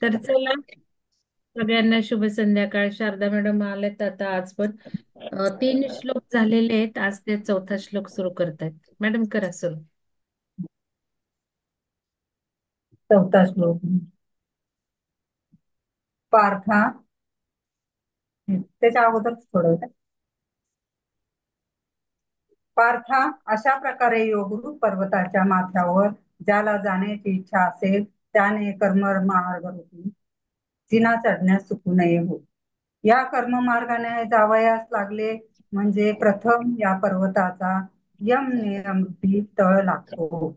तर चला, सगळ्यांना शुभ संध्याकाळ. शारदा मॅडम आलेत आता आज पण. तीन श्लोक झालेले आहेत, आज ते चौथा श्लोक सुरू करतायत. मॅडम करा सुरू. चौथा श्लोक. पार्था, त्याच्या अगोदरच थोडं पार्था, अशा प्रकारे योगरूप पर्वताच्या माथ्यावर ज्याला जाण्याची इच्छा असेल त्याने कर्ममार्गावरून जिना चढण्यास चुकू नये हो. या कर्ममार्गाने जावयास लागले म्हणजे प्रथम या पर्वताचा यम नियमती तळ लागतो.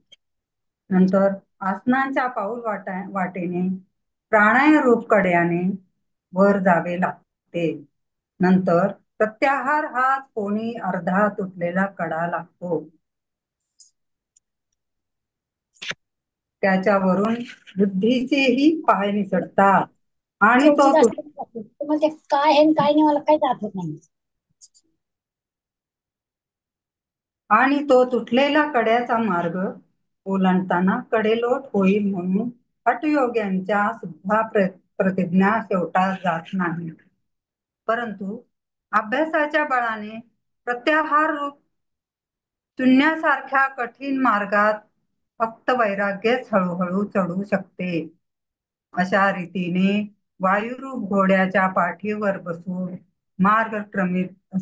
नंतर आसनांच्या पाऊल वाटेने प्राणायामरूप कड्याने वर जावे लागते. नंतर प्रत्याहार हा कोणी अर्धा तुटलेला कडा लागतो. त्याच्यावरून बुद्धीचेही पाय निसटतात आणि शेवटी मग ते काय आहे आणि काय नाही मला काही आठवत नाही. आणि तो तुटलेला कड्याचा मार्ग ओलांडताना कडेलोट होईल म्हणून हठयोग्यांच्या सुद्धा प्रतिज्ञा शेवटास जात नाही. परंतु अभ्यासाच्या बळाने प्रत्याहार रूप शून्यासारख्या कठीण मार्गात फक्त वैराग्यच हळूहळू चढू शकते. अशा रीतीने वायुरूप घोड्याच्या पाठीवर बसून मार्गक्रमित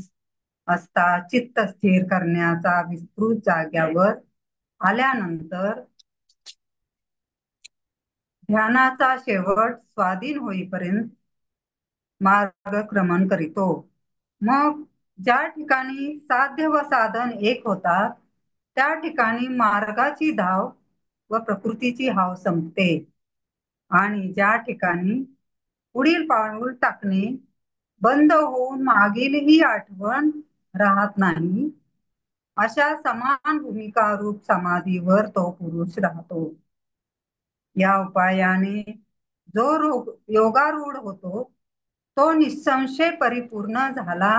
असता चित्त स्थिर करण्याचा विस्तृत जाग्यावर आल्यानंतर ध्यानाचा शेवट स्वाधीन होईपर्यंत मार्गक्रमण करीतो. मग ज्या ठिकाणी साध्य व साधन एक होतात त्या ठिकाणी मार्गाची धाव व प्रकृतीची हाव संपते आणि ज्या ठिकाणी पुढील पाऊल टाकणे बंद होऊन मागीलही आठवण राहत नाही अशा समान भूमिका रूप समाधीवर तो पुरुष राहतो. या उपायाने जो योगारूढ होतो तो निसंशय परिपूर्ण झाला.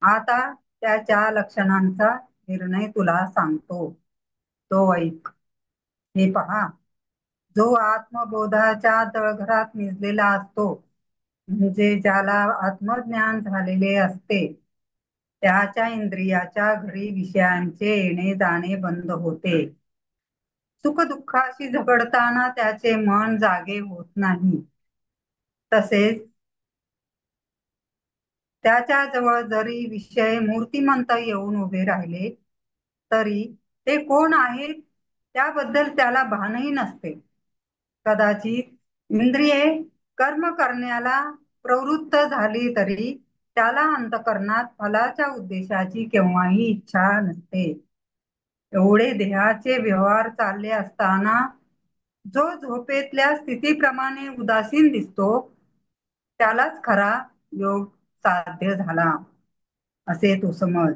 आता त्याच्या लक्षणांचा निर्णय तुला सांगतो, तो ऐक. हे पहा, जो आत्मबोधाच्या तळघरात निजलेला असतो म्हणजे ज्याला आत्मज्ञान झालेले असते त्याच्या इंद्रियाच्या घरी विषयांचे येणे जाणे बंद होते. सुखदुःखाशी झगडताना त्याचे मन जागे होत नाही. तसेच त्याच्या जवळ जरी विषय मूर्तिमंत येऊन उभे राहिले तरी ते कोण आहेत त्याबद्दल त्याला भानही नसते. कदाचित इंद्रिये कर्म करण्याला प्रवृत्त झाली तरी त्याला अंतःकरणात फलाच्या उद्देशाची केव्हाही इच्छा नसते. एवढे देहाचे व्यवहार चालले असताना जो झोपेतल्या स्थितीप्रमाणे उदासीन दिसतो त्यालाच खरा योग साध्य झाला असे तू समज.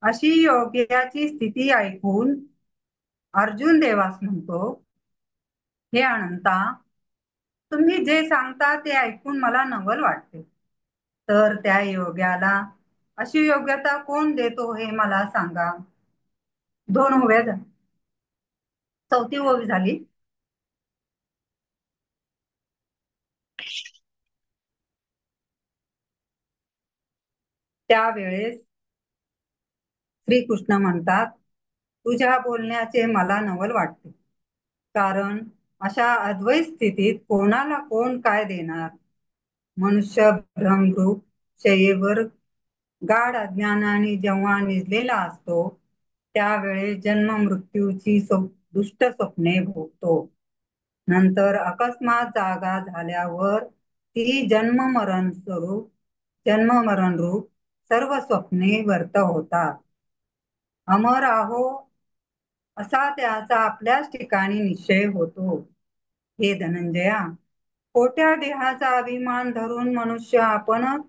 अशी योग्याची स्थिती ऐकून अर्जुन देवास म्हणतो, हे अनंता, तुम्ही जे सांगता ते ऐकून मला नवल वाटते. तर त्या योग्याला अशी योग्यता कोण देतो हे मला सांगा. 2 ओव्या झाल्या, 4थी ओवी झाली. त्यावेळेस श्रीकृष्ण म्हणतात, तुझ्या बोलण्याचे मला नवल वाटते. कारण अशा अद्वैत स्थितीत कोणाला कोण काय देणार. मनुष्य भ्रमरूप शयेवर गाढ अज्ञानाने जेव्हा निजलेला असतो त्यावेळेस जन्म मृत्यूची दुष्ट स्वप्ने भोगतो. नंतर अकस्मात जागा झाल्यावर ती जन्म मरण रूप सर्व स्वप्ने व्यर्थ होतात. अमर आहो असा त्याचा आपल्याच ठिकाणी निश्चय होतो. हे धनंजया, खोट्या देहाचा अभिमान धरून मनुष्य आपणच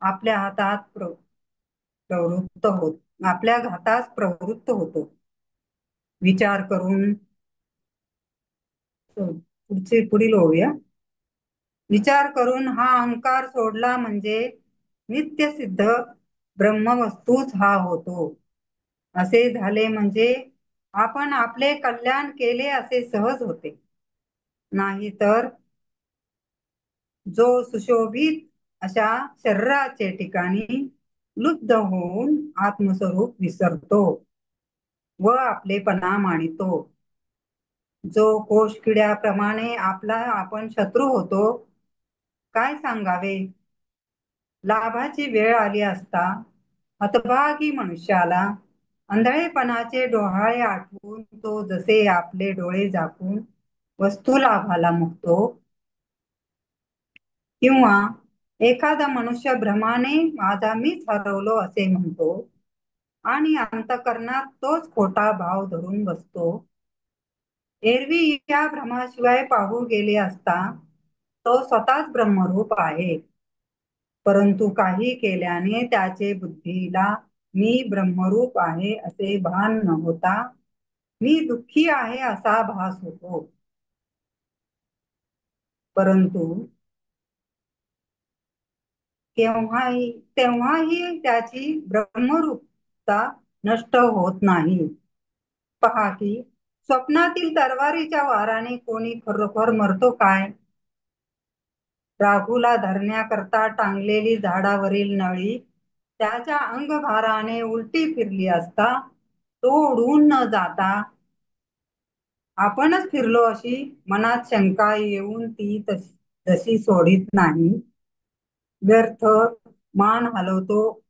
आपल्या आपल्या घातास प्रवृत्त होतो. विचार करून पुढील ओव्या. विचार करून हा अहंकार सोडला म्हणजे नित्य सिद्ध ब्रह्मवस्तूच हा होतो. असे झाले म्हणजे आपण आपले कल्याण केले असे सहज होते. नाहीतर जो सुशोभित अशा शरीराचे ठिकाणी लुब्ध होऊन आत्मस्वरूप विसरतो व आपलेपणा मानितो. जो कोष किड्याप्रमाणे आपला आपण शत्रू होतो. काय सांगावे, लाभाची वेळ आली असता हतभागी मनुष्याला आंधळेपणाचे डोहाळे आठवून तो जसे आपले डोळे झाकून वस्तू लाभाला मुकतो, किंवा एखादा मनुष्य भ्रमाने माझा मीच हरवलो असे म्हणतो आणि अंतःकरणात तोच खोटा भाव धरून बसतो. एरवी या भ्रमाशिवाय पाहू गेले असता तो स्वतःच ब्रह्मरूप आहे. परंतु काही केल्याने त्याचे बुद्धीला मी ब्रह्मरूप आहे असे भान न होता मी दुःखी आहे असा भास होतो. परंतु तेव्हाही त्याची ब्रह्मरूपता नष्ट होत नाही. पहा की स्वप्नातील तरवारीच्या वाराने कोणी खरोखर मरतो काय? राघूला धरण्याकरता टांगलेली झाडावरील नळी त्याच्या अंगभाराने उलटी फिरली असता तो उडून न जाता आपणच फिरलो अशी मनात शंका येऊन ती जशी सोडित नाही. व्यर्थ मान हलवतो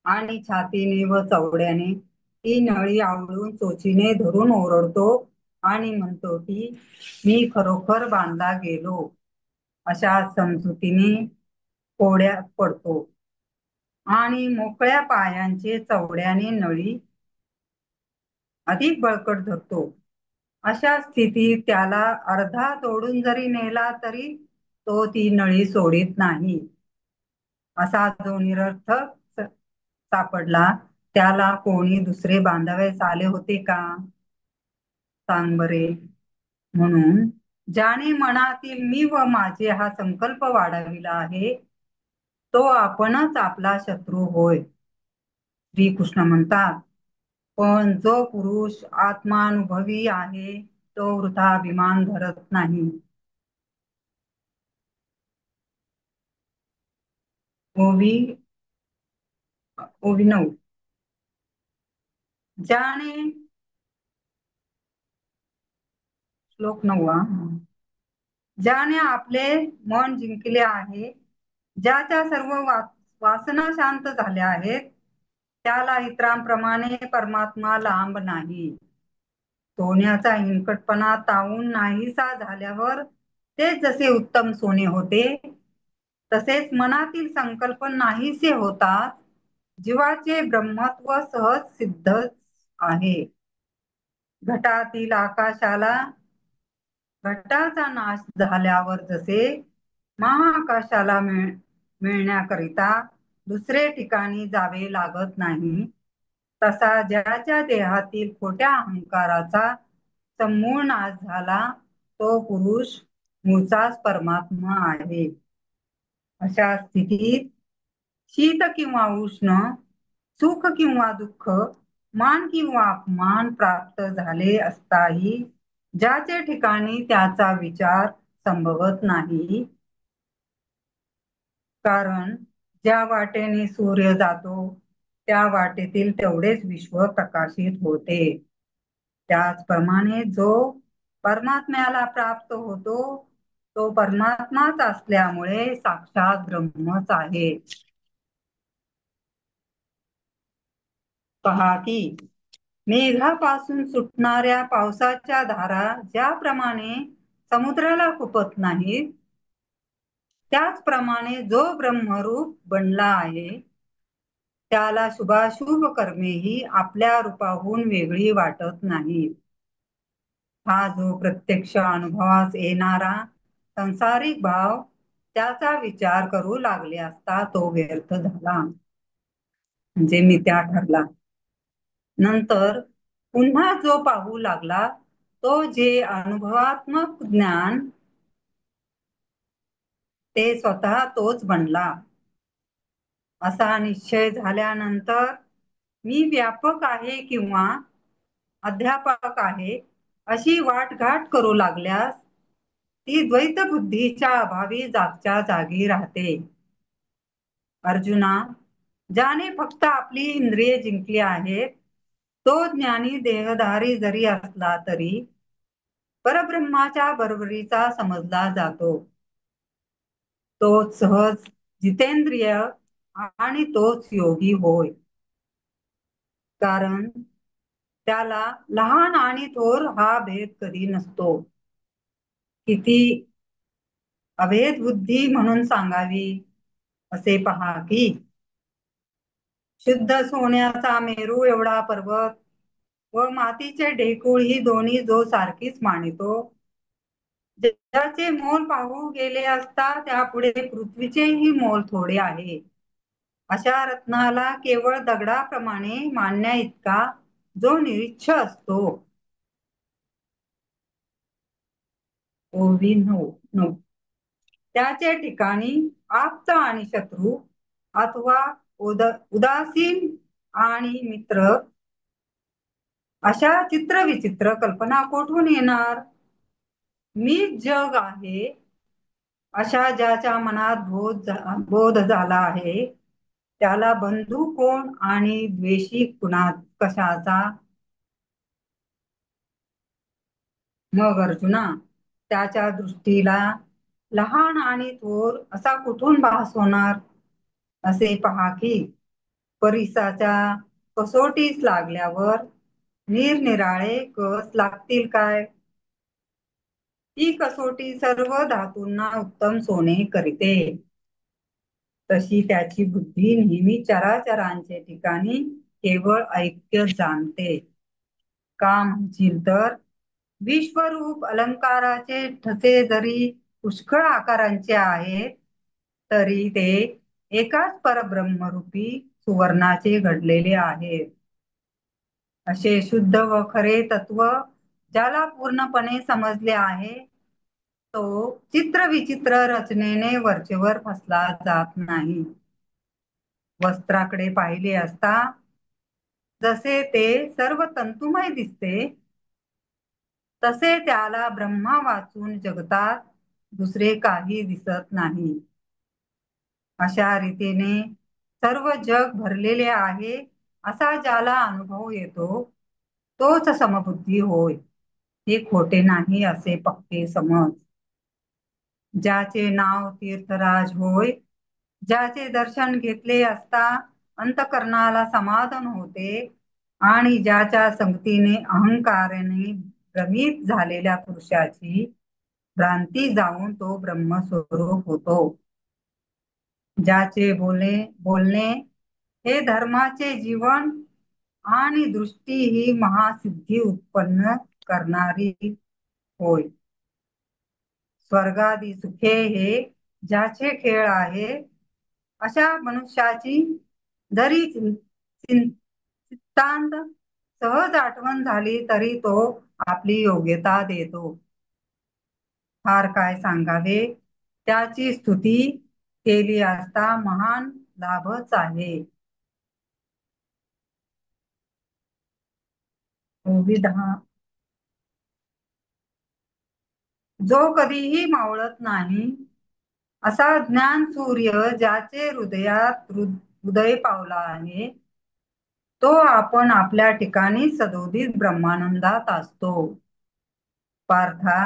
आणि छातीने व चवड्याने ती नळी आवळून चोचीने धरून ओरडतो आणि म्हणतो की मी खरोखर बांधला गेलो अशा समजुतीने कोड्यात पडतो आणि मोकळ्या पायांचे चवड्याने नळी अधिक बळकट धरतो. अशा स्थितीत त्याला अर्धा तोडून जरी नेला तरी तो ती नळी सोडित नाही. असा जो निरर्थक सापडला त्याला कोणी दुसरे बांधावयास आले होते का? सांग बरे. म्हणून ज्याने मनातील मी व माझे हा संकल्प वाढविला आहे तो आपणच आपला शत्रू होय. श्रीकृष्ण म्हणतात, पण जो पुरुष आत्मानुभवी आहे तो वृथा अभिमान धरत नाही. ओवी 9. ज्याने श्लोक 9. ज्याने आपले मन जिंकले आहे, ज्याच्या सर्व वासना शांत झाल्या आहेत, त्याला इतरांप्रमाणे परमात्मा लांब नाही. सोन्याचा हिंकटपणा तावून नाहीसा झाल्यावर ते जसे उत्तम सोने होते, तसेच मनातील संकल्प नाहीसे होतात. जीवाचे ब्रह्मत्व सहज सिद्ध आहे. घटातील आकाशाला घटाचा नाश झाल्यावर जसे महाआकाशाला मिळण्याकरिता दुसरे ठिकाणी जावे लागत नाही, तसा ज्याच्या देहातील खोट्या अहंकाराचा समूळ नाश झाला तो पुरुष मूळचाच परमात्मा आहे. अशा स्थितीत शीत किंवा उष्ण, सुख किंवा दुःख, मान किंवा अपमान प्राप्त झाले असताही ज्याचे ठिकाणी त्याचा विचार संभवत नाही. कारण ज्या वाटेने सूर्य जातो त्या वाटेतील तेवढेच विश्व प्रकाशित होते. त्याचप्रमाणे जो परमात्म्याला प्राप्त होतो तो परमात्माच असल्यामुळे साक्षात ब्रह्मच आहे. पहा की मेघापासून सुटणाऱ्या पावसाच्या धारा ज्याप्रमाणे समुद्राला खुपत नाहीत, त्याचप्रमाणे जो ब्रह्मरूप बनला आहे त्याला शुभाशुभ कर्मेही आपल्या रूपाहून वेगळी वाटत नाहीत. हा जो प्रत्यक्ष अनुभवास येणारा संसारिक भाव त्याचा विचार करू लागले असता तो व्यर्थ झाला, म्हणजे मिथ्या ठरला. नंतर पुन्हा जो पाहू लागला तो जे अनुभवात्मक ज्ञान ते स्वतः तोच बनला. असा निश्चय झाल्यानंतर मी व्यापक आहे किंवा अध्यापक आहे अशी वाटघाट करू लागल्यास ती द्वैत बुद्धीच्या अभावी जागच्या जागी राहते. अर्जुना, ज्याने फक्त आपली इंद्रिये जिंकली आहेत, तो ज्ञानी देहधारी जरी असला तरी परब्रह्माच्या बरोबरीचा समजला जातो. तोच सहज जितेंद्रिय आणि तोच योगी होय. कारण त्याला लहान आणि थोर हा भेद कधी नसतो. किती अभेद बुद्धी म्हणून सांगावी असे पहा की शुद्ध सोन्याचा मेरू एवढा पर्वत व मातीचे ढेकूळ ही दोन्ही जो सारखीच मानितो, ज्याचे मोल पाहू गेले असता त्यापुढे पृथ्वीचेही मोल थोडे आहे, अशा रत्नाला केवळ दगडाप्रमाणे मानण्या इतका जो निरीच्छ असतो. ओवी 9 त्याचे ठिकाणी आप्त आणि शत्रू अथवा उदासीन आणि मित्र अशा चित्रविचित्र कल्पना कोठून येणार? मीच जग आहे अशा ज्याच्या मनात बोध झाला आहे, त्याला बंधू कोण आणि द्वेषी कशाचा? मग अर्जुना, त्याच्या दृष्टीला लहान आणि थोर असा कुठून भास होणार? असे पहा की परीसाच्या कसोटीस लागल्यावर निरनिराळे कस लागतील काय? ही कसोटी सर्व धातूंना उत्तम सोने करीते. तशी त्याची बुद्धी नेहमी चराचरांचे ठिकाणी केवळ ऐक्य जाणते. का म्हणशील तर विश्वरूप अलंकाराचे ठसे जरी पुष्कळ आकारांचे आहेत, तरी ते एकाच परब्रह्मरूपी सुवर्णाचे घडलेले आहेत. असे शुद्ध व खरे तत्व ज्याला पूर्णपणे समजले आहे, तो चित्रविचित्र रचनेने वरचेवर फसला जात नाही. वस्त्राकडे पाहिले असता जसे ते सर्व तंतुमय दिसते, तसे त्याला ब्रह्मा वाचून जगतात दुसरे काही दिसत नाही. अशा रीतीने सर्व जग भरलेले आहे असा ज्याला अनुभव येतो, तोच समबुद्धी होय. हे खोटे नाही असे पक्के समज. ज्याचे नाव तीर्थराज होय, ज्याचे दर्शन घेतले असता अंतकरणाला समाधान होते आणि ज्याच्या संगतीने अहंकाराने भ्रमित झालेल्या पुरुषाची भ्रांती जाऊन तो ब्रह्मस्वरूप होतो. ज्याचे बोलणे हे धर्माचे जीवन आणि दृष्टी ही महासिद्धी उत्पन्न करणारी होय. स्वर्गादी सुखे हे ज्याचे खेळ आहे, अशा मनुष्याची जरी चित्तांत सहज आठवण झाली तरी तो आपली योग्यता देतो. फार काय सांगावे, त्याची स्तुती केली असता महान लाभच आहे. ओवी 10 जो कधीही मावळत नाही असा ज्ञान सूर्य ज्याचे हृदयात उदय पावला आहे, तो आपण आपल्या ठिकाणी सदोदित ब्रह्मानंदात असतो. पार्था,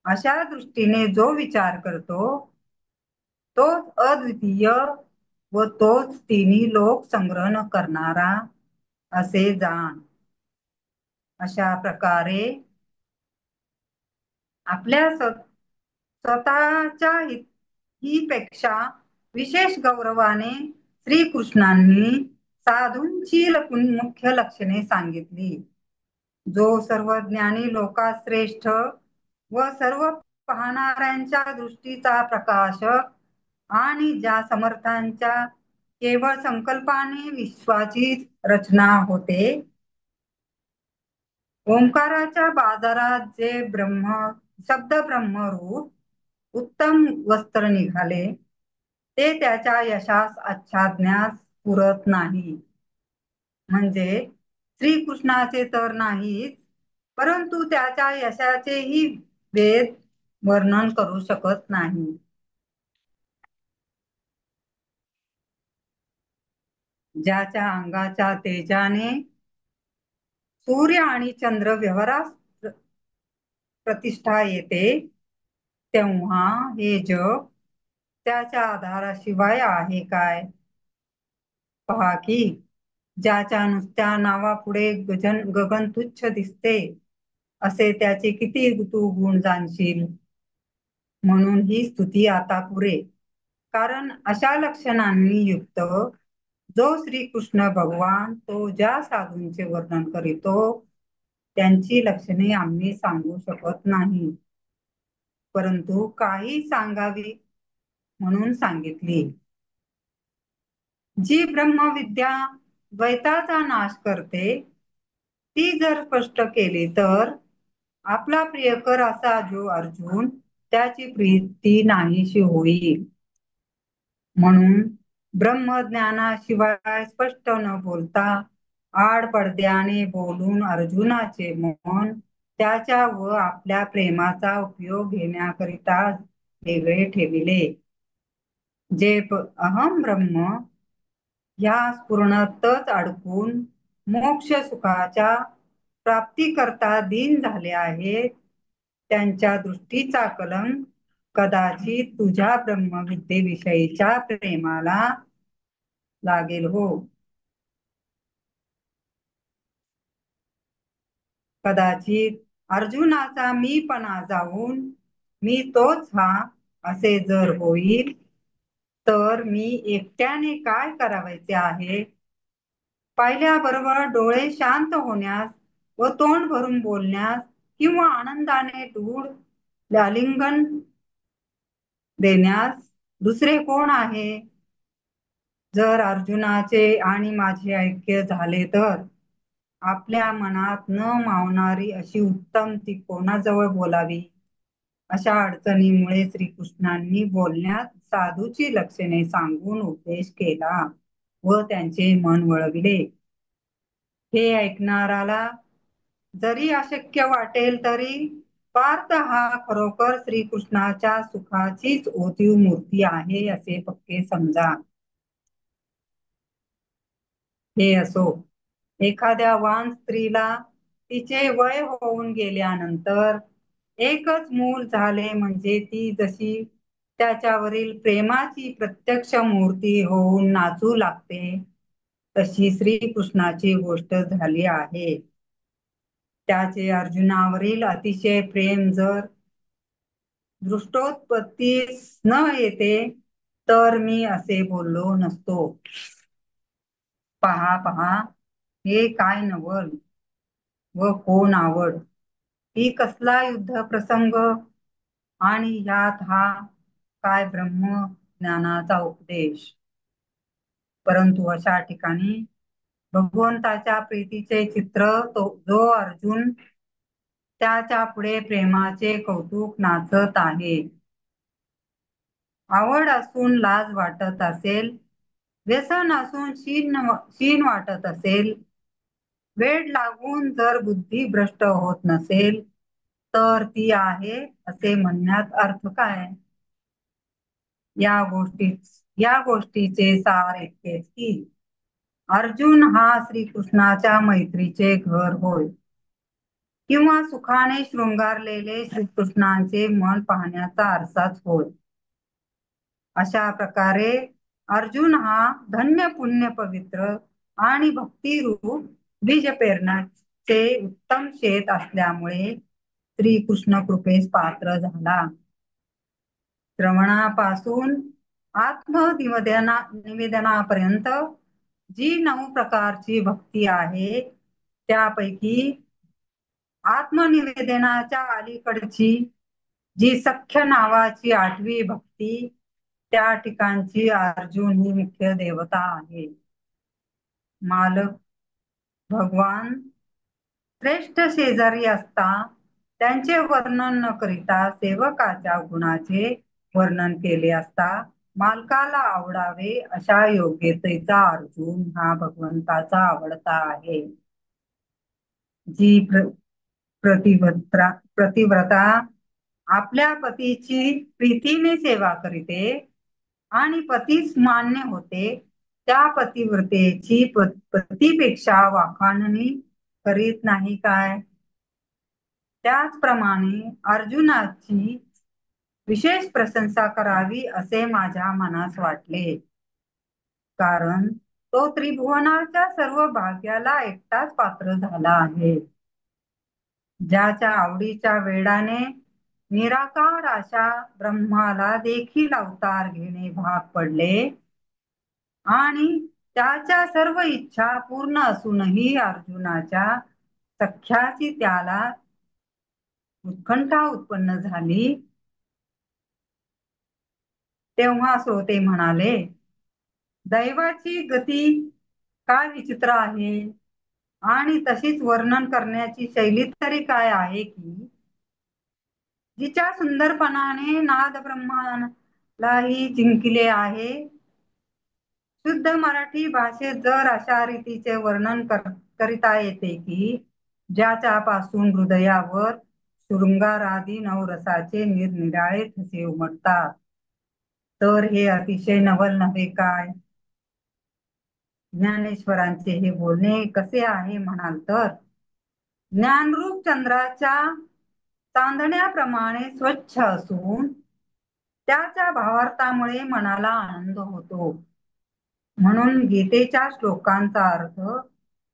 अशा दृष्टीने जो विचार करतो, तोच अद्वितीय व तोच तिन्ही लोक संग्रहण करणारा असे जाण. अशा प्रकारे आपल्या स्वतःच्या ही पेक्षा विशेष गौरवाने श्रीकृष्णांनी साधूंची मुख्य लक्षणे सांगितली. जो सर्व ज्ञानी लोकात श्रेष्ठ व सर्व पाहणाऱ्यांच्या दृष्टीचा प्रकाशक आणि ज्या समर्थांच्या केवळ संकल्पाने विश्वाची रचना होते, ओंकाराच्या बाजारात जे शब्द ब्रह्मरूप उत्तम वस्त्र निघाले, ते त्याच्या यशास आच्छादण्यास पुरत नाही. म्हणजे श्रीकृष्णाचे तर नाहीच, परंतु त्याच्या यशाचेही वेद वर्णन करू शकत नाही. ज्याच्या अंगाच्या तेजाने सूर्य आणि चंद्र व्यवहारास प्रतिष्ठा येते, तेव्हा हे जग त्याच्या आधाराशिवाय आहे काय? पहा की ज्याच्या नुसत्या नावापुढे गगन तुच्छ दिसते, असे त्याचे किती तू गुण जाणशील. म्हणून ही स्तुती आता पुरे. कारण अशा लक्षणांनी युक्त जो श्रीकृष्ण भगवान तो ज्या साधूंचे वर्णन करीतो, त्यांची लक्षणे आम्ही सांगू शकत नाही, परंतु काही सांगावी म्हणून सांगितली. जी ब्रह्मविद्या द्वैताचा नाश करते, ती जर स्पष्ट केली तर आपला प्रियकर असा जो अर्जुन त्याची प्रीती नाहीशी होईल. म्हणून ब्रह्मज्ञानाशिवाय स्पष्ट न बोलता आडपडद्याने बोलून अर्जुनाचे मन त्याच्या व आपल्या प्रेमाचा उपयोग घेण्याकरिता वेगळे ठेविले. जे अहम ब्रह्म या स्फुरणातच अडकून मोक्ष सुखाच्या प्राप्तीकरता दीन झाले आहेत, त्यांच्या दृष्टीचा कलंक कदाचित तुझ्या ब्रह्मविद्येविषयीच्या प्रेमाला लागेल हो. कदाचित अर्जुनाचा मीपणा जाऊन मी तोच हा असे जर होईल, तर मी एकट्याने काय करावयाचे आहे? पाहिल्याबरोबर डोळे शांत होण्यास व तोंड भरून बोलण्यास किंवा आनंदाने दूर आलिंगन देण्यास दुसरे कोण आहे? जर अर्जुनाचे आणि माझे ऐक्य झाले तर आपल्या मनात न मावणारी अशी उत्तम ती कोणाजवळ बोलावी? अशा अडचणीमुळे श्रीकृष्णांनी बोलण्यात साधूची लक्षणे सांगून उपदेश केला व त्यांचे मन वळविले. हे ऐकणाराला जरी अशक्य वाटेल तरी पार्थ हा खरोखर श्रीकृष्णाच्या सुखाचीच ओतीव मूर्ती आहे असे पक्के समजा. हे असो, एखाद्या वान स्त्रीला तिचे वय होऊन गेल्यानंतर एकच मूल झाले म्हणजे ती जशी त्याच्यावरील प्रेमाची प्रत्यक्ष मूर्ती होऊन नाचू लागते, तशी श्रीकृष्णाची गोष्ट झाली आहे. त्याचे अर्जुनावरील अतिशय प्रेम जर दृष्टोत्पत्तीस न येते तर मी असे बोललो नसतो. पहा पहा, हे काय नवल व कोण आवड, ही कसला युद्ध प्रसंग, आणि ह्यात हा काय ब्रह्म ज्ञानाचा उपदेश. परंतु अशा ठिकाणी भगवंताच्या प्रीतीचे चित्र तो जो अर्जुन त्याच्या पुढे प्रेमाचे कौतुक नाचत आहे. आवड असून लाज वाटत असेल, व्यसन असून शीन वाटत असेल, वेड लागून जर बुद्धी भ्रष्ट होत नसेल, तर ती आहे असे म्हणण्यात अर्थ काय? या गोष्टीचे सार इतकेच की अर्जुन हा श्रीकृष्णाच्या मैत्रीचे घर होय, किंवा सुखाने शृंगारलेले श्रीकृष्णांचे मन पाहण्याचा आरसाच होय. अशा प्रकारे अर्जुन हा धन्य पुण्य पवित्र आणि भक्तिरूप बीज पेरण्याचे उत्तम शेत असल्यामुळे श्रीकृष्ण कृपेस पात्र झाला. श्रवणापासून निवेदनापर्यंत जी 9 प्रकारची भक्ती आहे, त्यापैकी आत्मनिवेदनाच्या अलीकडची जी सख्य नावाची 8वी भक्ती, त्या ठिकाणची अर्जुन ही मुख्य देवता आहे. मालक भगवान श्रेष्ठ शेजारी असता त्यांचे वर्णन न करिता सेवकाच्या गुणाचे वर्णन केले असता मालकाला आवडावे अशा योग्यतेचा अर्जुन हा भगवंताचा आवडता आहे. जी प्रतिव्रता आपल्या पतीची प्रीतीने सेवा करीते आणि पतीस मान्य होते, त्या पतिव्रतेची पतीपेक्षा वाखाणणी करीत नाही काय? त्याचप्रमाणे अर्जुनाची विशेष प्रशंसा करावी असे माझ्या मनास वाटले, कारण तो त्रिभुवनाच्या सर्व भाग्याला एकटाच पात्र झाला आहे. ज्याच्या आवडीच्या वेडाने निराकार अशा ब्रह्माला देखील अवतार घेणे भाग पडले आणि त्याच्या सर्व इच्छा पूर्ण असूनही अर्जुनाच्या सख्याची त्याला उत्कंठा उत्पन्न झाली, तेव्हा श्रोते म्हणाले, दैवाची गती काय विचित्र आहे आणि तशीच वर्णन करण्याची शैली तरी काय आहे की जिच्या सुंदरपणाने नाद ब्रह्मालाही जिंकले आहे. शुद्ध मराठी भाषेत जर अशा रीतीचे वर्णन करिता येते की ज्याच्यापासून हृदयावर शृंगारादी नवरसाचे निरनिराळे ठसे उमटतात, तर हे अतिशय नवल नव्हे काय? ज्ञानेश्वरांचे हे बोलणे कसे आहे म्हणाल तर, ज्ञानरूप चंद्राच्या चांदण्याप्रमाणे स्वच्छ असून त्याच्या भावार्थामुळे मनाला आनंद होतो. म्हणून गीतेच्या श्लोकांचा अर्थ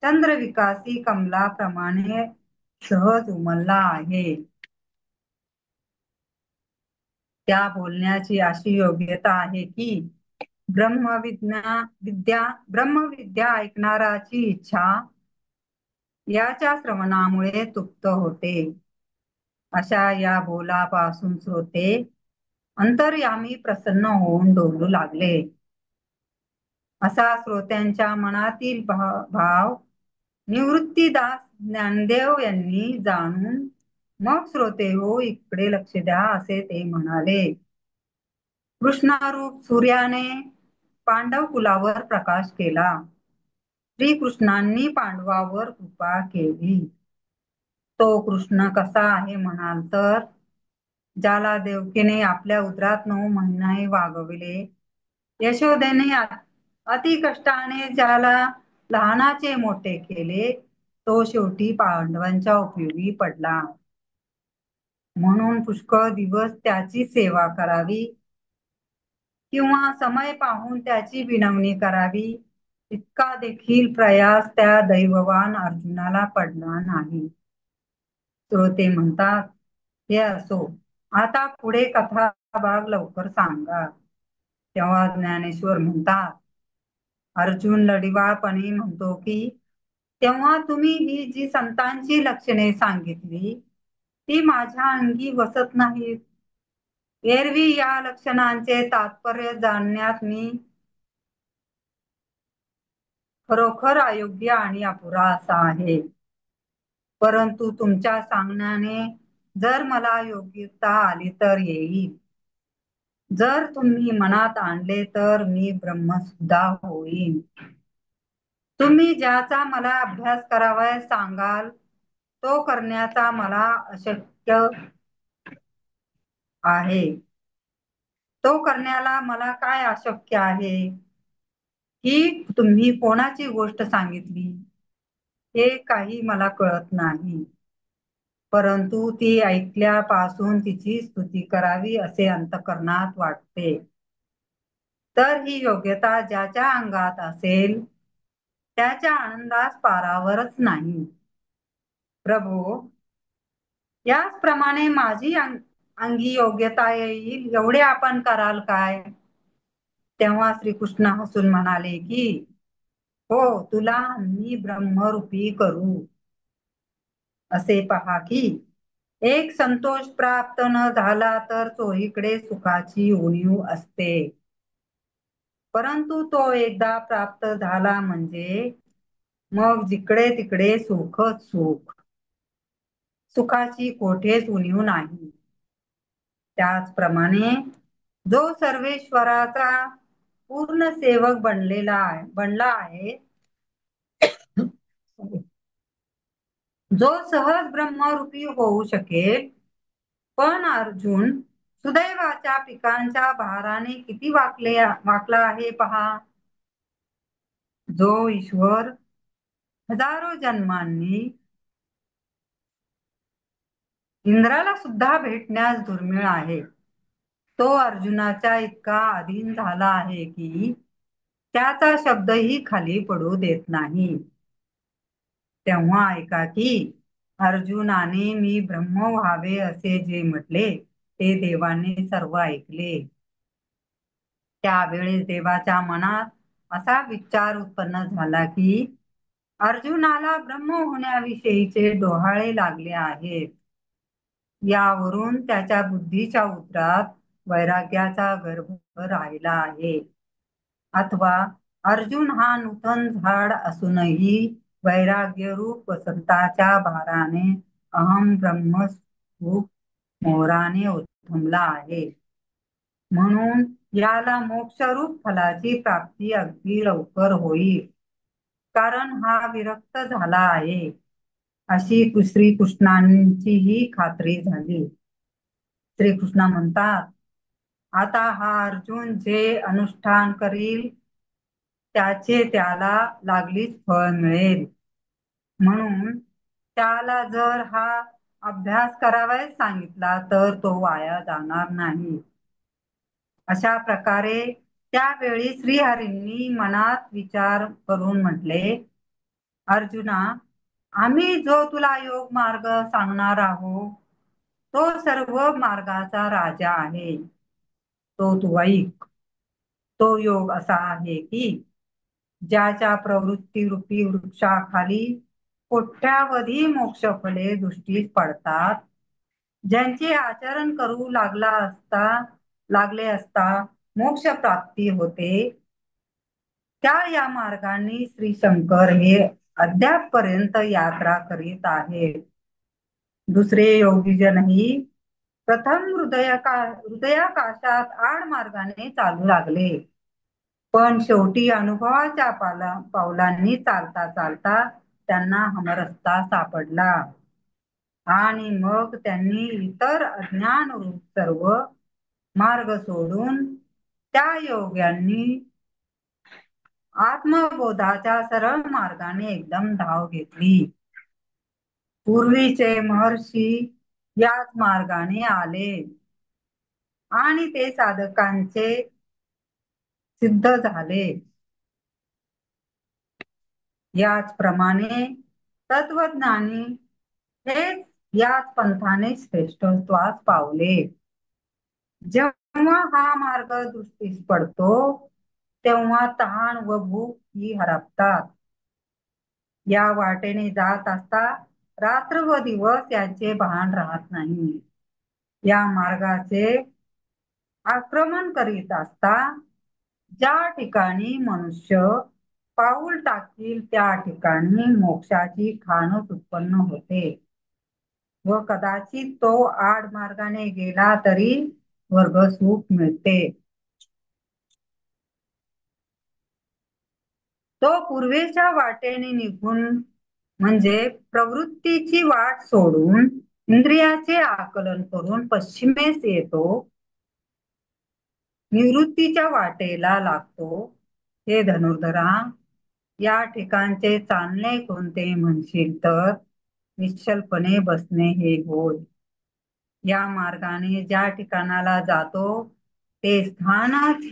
चंद्रविकासी कमलाप्रमाणे सहज उमलला आहे. त्या बोलण्याची अशी योग्यता आहे की ब्रह्मविद्या ऐकणाराची इच्छा याच्या श्रवणामुळे तृप्त होते. अशा या बोलापासून श्रोते अंतर्यामी प्रसन्न होऊन डोलू लागले. असा श्रोत्यांच्या मनातील भाव निवृत्तीदास ज्ञानदेव यांनी जाणून मग श्रोते हो इकडे लक्ष द्या असे ते म्हणाले. कृष्णारूप सूर्याने पांडव कुलावर प्रकाश केला. श्रीकृष्णांनी पांडवावर कृपा केली. तो कृष्ण कसा आहे म्हणाल तर, ज्याला देवकीने आपल्या उदरात 9 महिने वागविले, यशोदेने अति कष्टाने ज्याला लहानाचे मोठे केले, तो शेवटी पांडवांच्या उपयोगी पडला. म्हणून पुष्कळ दिवस त्याची सेवा करावी किंवा समय पाहून त्याची विनवणी करावी इतका देखील प्रयास त्या दैववान अर्जुनाला पडला नाही. श्रोते म्हणतात, हे असो, आता पुढे कथा भाग लवकर सांगा. तेव्हा ज्ञानेश्वर म्हणतात, अर्जुन लढिवाळपणे म्हणतो की तेव्हा तुम्ही ही जी संतांची लक्षणे सांगितली ती माझ्या अंगी वसत नाहीत. एरवी या लक्षणांचे तात्पर्य जाणण्यात मी खरोखर अयोग्य आणि अपुरा असा आहे. परंतु तुमच्या सांगण्याने जर मला योग्यता आली तर येईल. जर तुम्ही मनात आणले तर मी ब्रह्मसुद्धा होईन. तुम्ही ज्याचा मला अभ्यास करावयास सांगाल तो करण्याचा मला अशक्य आहे. तो करण्याला मला काय अशक्य आहे? ही तुम्ही कोणाची गोष्ट सांगितली हे काही मला कळत नाही. परंतु ती ऐकल्यापासून तिची स्तुती करावी असे अंतःकरणात वाटते. तर ही योग्यता ज्याच्या अंगात असेल त्याच्या आनंदास पारावरच नाही. प्रभो, याचप्रमाणे माझी अंगी योग्यता येईल एवढे आपण कराल काय? तेव्हा श्रीकृष्ण हसून म्हणाले की हो, तुला मी ब्रह्मरूपी करू. असे पहा की एक संतोष प्राप्त न झाला तर चोहीकडे सुखाची उणीव असते. परंतु तो एकदा प्राप्त झाला म्हणजे मग जिकडे तिकडे सुखच सुख. सुखाची कोठेच उणीव नाही. त्याचप्रमाणे जो सर्वेश्वराचा पूर्ण सेवक बनला आहे, जो सहज ब्रह्मरूपी होऊ शकेल, पण अर्जुन सुदैवाच्या पिकांच्या भाराने किती वाकला आहे पहा. जो ईश्वर हजारो जन्मांनी इंद्राला सुद्धा भेटण्यास दुर्मिळ आहे, तो अर्जुनाच्या इतका अधीन झाला आहे की त्याचा शब्दही खाली पडू देत नाही. तेव्हा ऐका की अर्जुनाने मी ब्रह्म व्हावे असे जे म्हटले ते देवाने सर्व ऐकले. त्यावेळेस देवाच्या मनात असा विचार उत्पन्न झाला की अर्जुनाला ब्रह्म होण्याविषयीचे डोहाळे लागले आहेत. यावरून त्याच्या बुद्धीच्या उतरात वैराग्याचा गर्भ राहिला आहे. अथवा अर्जुन हा नूतन झाड असूनही वैराग्यरूप वसंताच्या भाराने अहम ब्रह्मरूप मोराने उथमला आहे. म्हणून याला मोक्षरूप फलाची प्राप्ती अगदी लवकर होईल, कारण हा विरक्त झाला आहे, अशी श्रीकृष्णांचीही खात्री झाली. श्रीकृष्ण म्हणतात, आता हा अर्जुन जे अनुष्ठान करील त्याचे त्याला लागलीच फळ मिळेल. म्हणून त्याला जर हा अभ्यास करावयास सांगितला तर तो वाया जाणार नाही. अशा प्रकारे त्यावेळी श्रीहरींनी मनात विचार करून म्हटले, अर्जुना, आम्ही जो तुला योग मार्ग सांगणार आहोत तो सर्व मार्गाचा राजा आहे. तो तू ऐक. तो योग असा आहे की ज्याच्या प्रवृत्ती रूपी वृक्षाखाली कोट्यावधी मोक्षफले दृष्टीस पडतात, ज्यांचे आचरण करू लागले असता मोक्ष प्राप्ती होते, त्या या मार्गाने श्री शंकर हे अद्यापपर्यंत यात्रा करीत आहेत. दुसरे योगीजनही प्रथम हृदयाकाशात आड मार्गाने चालू लागले, पण शेवटी अनुभवाच्या पावलांनी चालता चालता त्यांना हमरस्ता सापडला आणि मग त्यांनी इतर अज्ञान रूप सर्व मार्ग सोडून त्या योग्यांनी आत्मबोधाच्या सरळ मार्गाने एकदम धाव घेतली. पूर्वीचे महर्षी याच मार्गाने आले आणि ते साधकांचे सिद्ध झाले. याचप्रमाणे तत्वज्ञानी हेच याच पंथाने श्रेष्ठत्वास पावले. जेव्हा हा मार्ग दृष्टीस पडतो तेव्हा तहान व भूक ही हरपतात. या वाटेने जात असता रात्र व दिवस यांचे भान राहत नाही. या मार्गाचे आक्रमण करीत असता ज्या ठिकाणी मनुष्य पाऊल टाकील त्या ठिकाणी मोक्षाची खाणच उत्पन्न होते व कदाचित तो आड मार्गाने गेला तरी स्वर्गसुख मिळते. तो पूर्वेच्या वाटेने निघून म्हणजे प्रवृत्तीची वाट सोडून इंद्रियाचे आकलन करून पश्चिमेस येतो, निवृत्तीच्या वाटेला लागतो. हे धनुर्धरा, या ठिकाणचे चालणे कोणते म्हणशील तर निश्चलपणे बसणे हे होय. या मार्गाने ज्या ठिकाणाला जातो ते स्थानच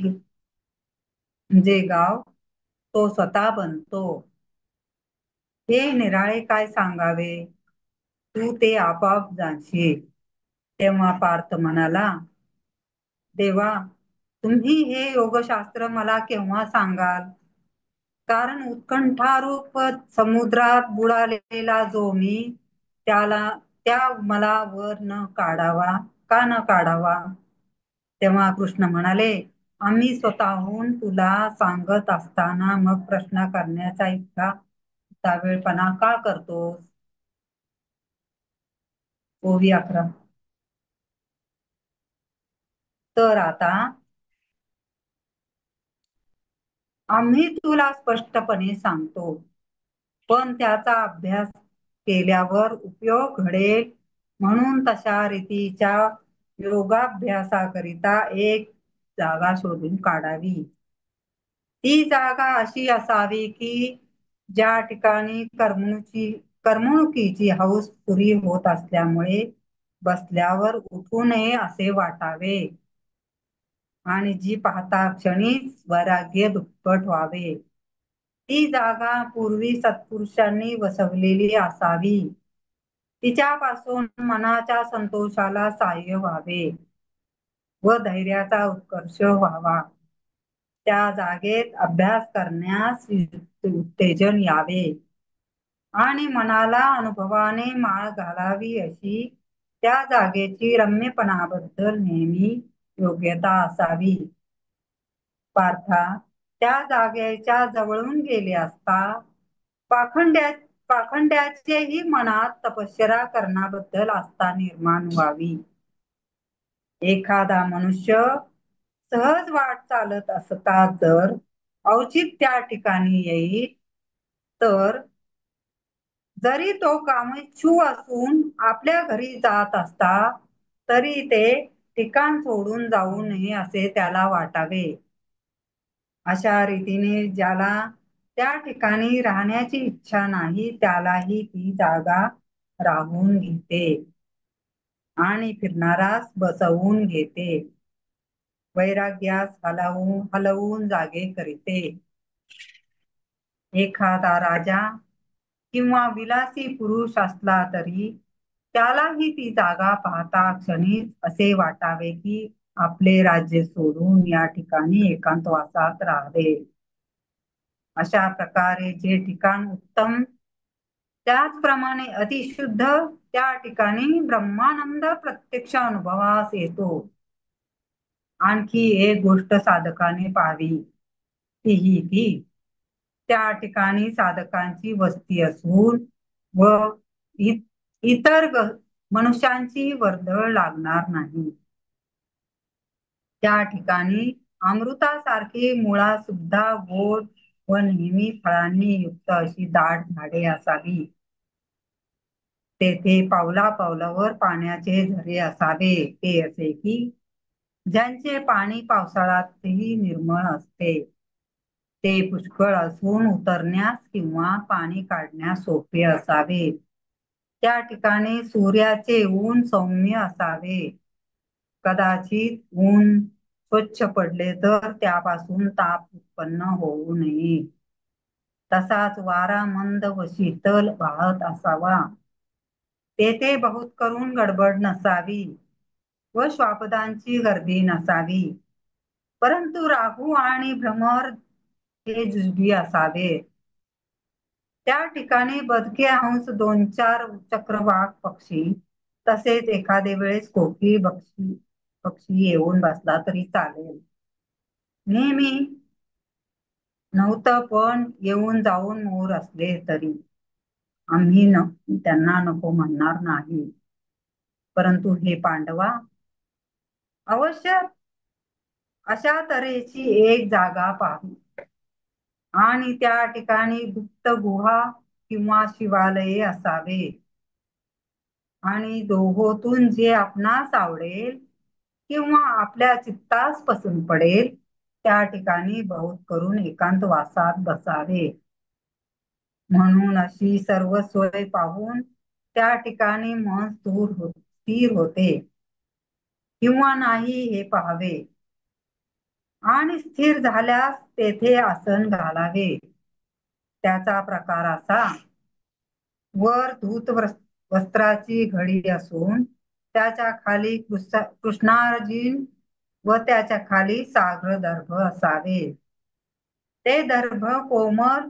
म्हणजे गाव तो स्वतः बनतो. हे निराळे काय सांगावे, तू ते आपोआप जाणशील. तेव्हा पार्थ म्हणाला, देवा, तुम्ही हे योगशास्त्र मला केव्हा सांगाल? कारण उत्कंठारूप समुद्रात बुडालेला जो मी त्या मला वर न काढावा का न काढावा? तेव्हा कृष्ण म्हणाले, आम्ही स्वतःहून तुला सांगत असताना मग प्रश्न करण्याचा इतका वेळपणा का करतोस? ओवी 11. तर आता आम्ही तुला स्पष्टपणे सांगतो, पण त्याचा अभ्यास केल्यावर उपयोग घडेल म्हणून तशा रीतीच्या योगाभ्यासाकरिता एक जागा शोधून काढावी. ती जागा अशी असावी की ज्या ठिकाणी करमणुकीची हौस पुरी होत असल्यामुळे बसल्यावर उठू नये असे वाटावे आणि जी पाहता क्षणीच वैराग्य दुप्पट व्हावे. ती जागा पूर्वी सत्पुरुषांनी वसवलेली असावी. तिच्यापासून मनाच्या संतोषाला सहाय्य व्हावे व धैर्याचा उत्कर्ष व्हावा. त्या जागेत अभ्यास करण्यास उत्तेजन यावे आणि मनाला अनुभवाने माळ घालावी अशी त्या जागेची रम्यपणाबद्दल नेहमी योग्यता असावी. पार्था, त्या जागेच्या जवळून गेले असता पाखंड्याचेही मनात तपश्चर्या करण्याबद्दल आस्था निर्माण व्हावी. एखादा मनुष्य सहज वाट चालत असता जर अवचित त्या ठिकाणी येईल तर जरी तो कामेच्छू असून आपल्या घरी जात असता तरी ते ठिकाण सोडून जाऊ नये असे त्याला वाटावे. अशा रीतीने ज्याला त्या ठिकाणी राहण्याची इच्छा नाही त्यालाही ती जागा राहून घेते आणि फिरणारास बसवून घेते. वैराग्यास हलवून जागे करीते. एखादा राजा किंवा विलासी पुरुष असला तरी त्यालाही ती जागा पाहता क्षणीच असे वाटावे की आपले राज्य सोडून या ठिकाणी एकांतवासात राहावे. अशा प्रकारे जे ठिकाण उत्तम त्याचप्रमाणे अतिशुद्ध त्या ठिकाणी ब्रह्मानंद प्रत्यक्ष अनुभवास येतो. आणखी एक गोष्ट साधकाने पाहावी तीही ती त्या ठिकाणी साधकांची वस्ती असून व इतर मनुष्यांची वर्दळ लागणार नाही. त्या ठिकाणी अमृतासारखी मुळा सुद्धा गोड व नेहमी फळांनी युक्त अशी दाट झाडे असावी. तेथे पावला पावलावर पाण्याचे झरे असावे. ते असे की ज्यांचे पाणी पावसाळ्यातही निर्मळ असते. ते पुष्कळ असून उतरण्यास किंवा पाणी काढण्यास सोपे असावे. त्या ठिकाणी सूर्याचे ऊन सौम्य असावे. कदाचित ऊन स्वच्छ पडले तर त्यापासून ताप उत्पन्न होऊ नये. तसाच वारा मंद व शीतल वाहत असावा. तेथे बहुत करून गडबड नसावी व श्वापदांची गर्दी नसावी. परंतु राहू आणि भ्रमर हे जुजबी असावे. त्या ठिकाणी बदके हंस 2-4 चक्रवाक पक्षी तसेच एखादे वेळेस कोकी पक्षी येऊन बसला तरी चालेल. नेहमी नव्हतं पण येऊन जाऊन मोर असले तरी आम्ही त्यांना नको म्हणणार नाही. परंतु हे पांडवा, अवश्य अशा तऱ्हेची एक जागा पाहू आणि त्या ठिकाणी गुप्त गुहा किंवा शिवालये असावे आणि दोहोतून जे आपणास आवडेल किंवा आपल्या चित्तास पसंत पडेल त्या ठिकाणी बहुत करून एकांतवासात बसावे. म्हणून अशी सर्व सोय पाहून त्या ठिकाणी मन स्थिर होते किंवा नाही हे पाहावे आणि स्थिर झाल्यास तेथे आसन घालावे. त्याचा प्रकार असा: वर धूत वस्त्राची घडी असून त्याच्या खाली कृष्णार्जुन व त्याच्या खाली साग्र दर्भ असावे. ते दर्भ कोमल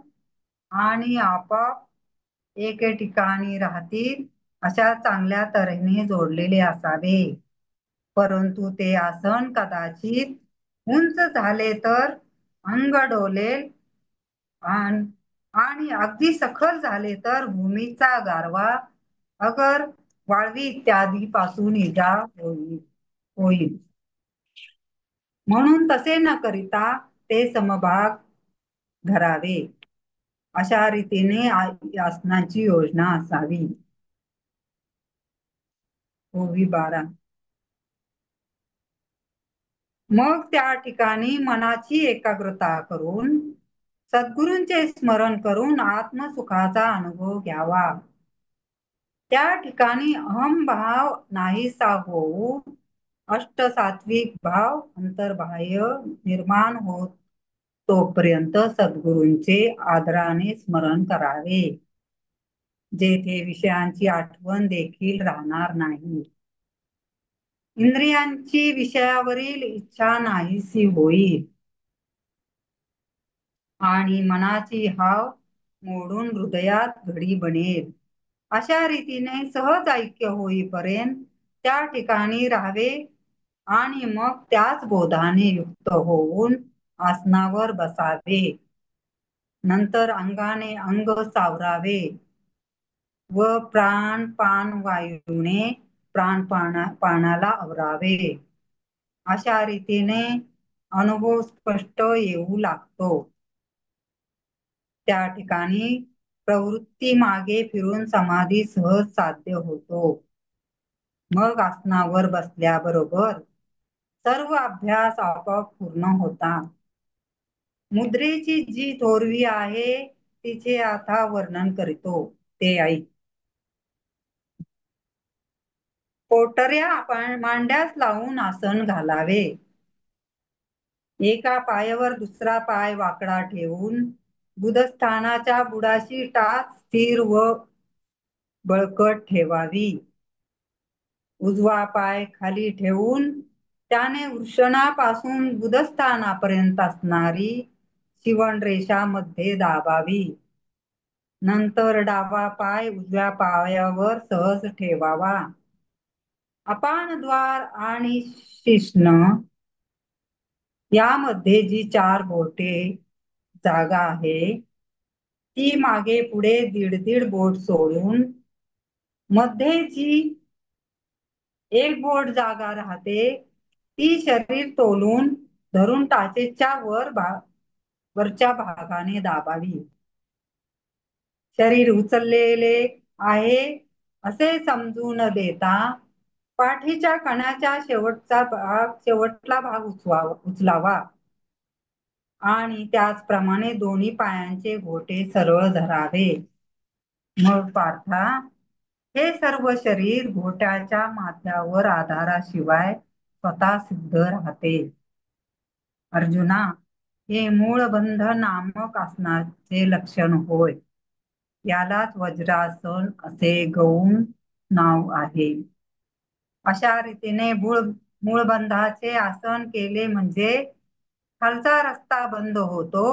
आणि आपोआप एके ठिकाणी राहतील अशा चांगल्या तऱ्हेने जोडलेले असावे. परंतु ते आसन कदाचित उंच झाले तर अंग डोलेल आणि अगदी सखल झाले तर भूमीचा गारवा अगर वाळवी इत्यादी पासून इजा होईल. म्हणून तसे न करिता ते समभाग धरावे. अशा रीतीने आसनाची योजना असावी. ओवी 12. मग त्या ठिकाणी मनाची एकाग्रता करून सद्गुरूंचे स्मरण करून आत्मसुखाचा अनुभव घ्यावा. त्या ठिकाणी अहमभाव नाहीसा होऊ अष्टसात्विक भाव अंतर्बाह्य निर्माण होत तोपर्यंत सद्गुरूंचे आदराने स्मरण करावे, जेथे विषयांची आठवण देखील राहणार नाही. इंद्रियांची विषयावरील इच्छा नाहीसी होईल आणि मनाची हाव मोडून हृदयात घडी बनेल. अशा रीतीने सहज ऐक्य होईपर्यंत त्या ठिकाणी राहावे आणि मग त्याच बोधाने युक्त होऊन आसनावर बसावे. नंतर अंगाने अंग सावरावे व प्राणपान वायूने प्राणपानाला आवरावे. अशा रीतीने अनुभव स्पष्ट येऊ लागतो. त्या ठिकाणी प्रवृत्ती मागे फिरून समाधी सहज साध्य होतो. मग आसनावर बसल्याबरोबर सर्व अभ्यास आपोआप पूर्ण होतात. मुद्रेची जी थोरवी आहे तिचे आता वर्णन करीतो, ते ऐक. पोटऱ्या आपण मांड्यास लावून आसन घालावे. एका पायावर दुसरा पाय वाकडा ठेवून बुधस्थानाच्या बुडाशी टाच स्थिर व बळकट ठेवावी. उजवा पाय खाली ठेवून त्याने वृषणापासून बुधस्थानापर्यंत असणारी शिवणरेषा मध्ये दाबावी. नंतर डावा पाय उजव्या पायावर सहज ठेवावा. अपानद्वार आणि शिश्न यामध्ये जी 4 बोटे जागा आहे ती मागे पुढे दीड बोट सोडून मध्ये जी 1 बोट जागा राहते ती शरीर तोलून धरून टाचेच्या वरच्या भागाने दाबावी. शरीर उचललेले आहे असे समजू न देता पाठीच्या कण्याच्या शेवटला भाग उचलावा आणि त्याचप्रमाणे दोन्ही पायांचे घोटे सरळ धरावे. मग पार्था, हे सर्व शरीर घोट्याच्या माथ्यावर आधाराशिवाय स्वतः सिद्ध राहते. अर्जुना, हे मूळबंध नामक आसनाचे लक्षण होय. यालाच वज्रासन असे गौण नाव आहे. अशा रीतीने मूळबंधाचे आसन केले म्हणजे खालचा रस्ता बंद होतो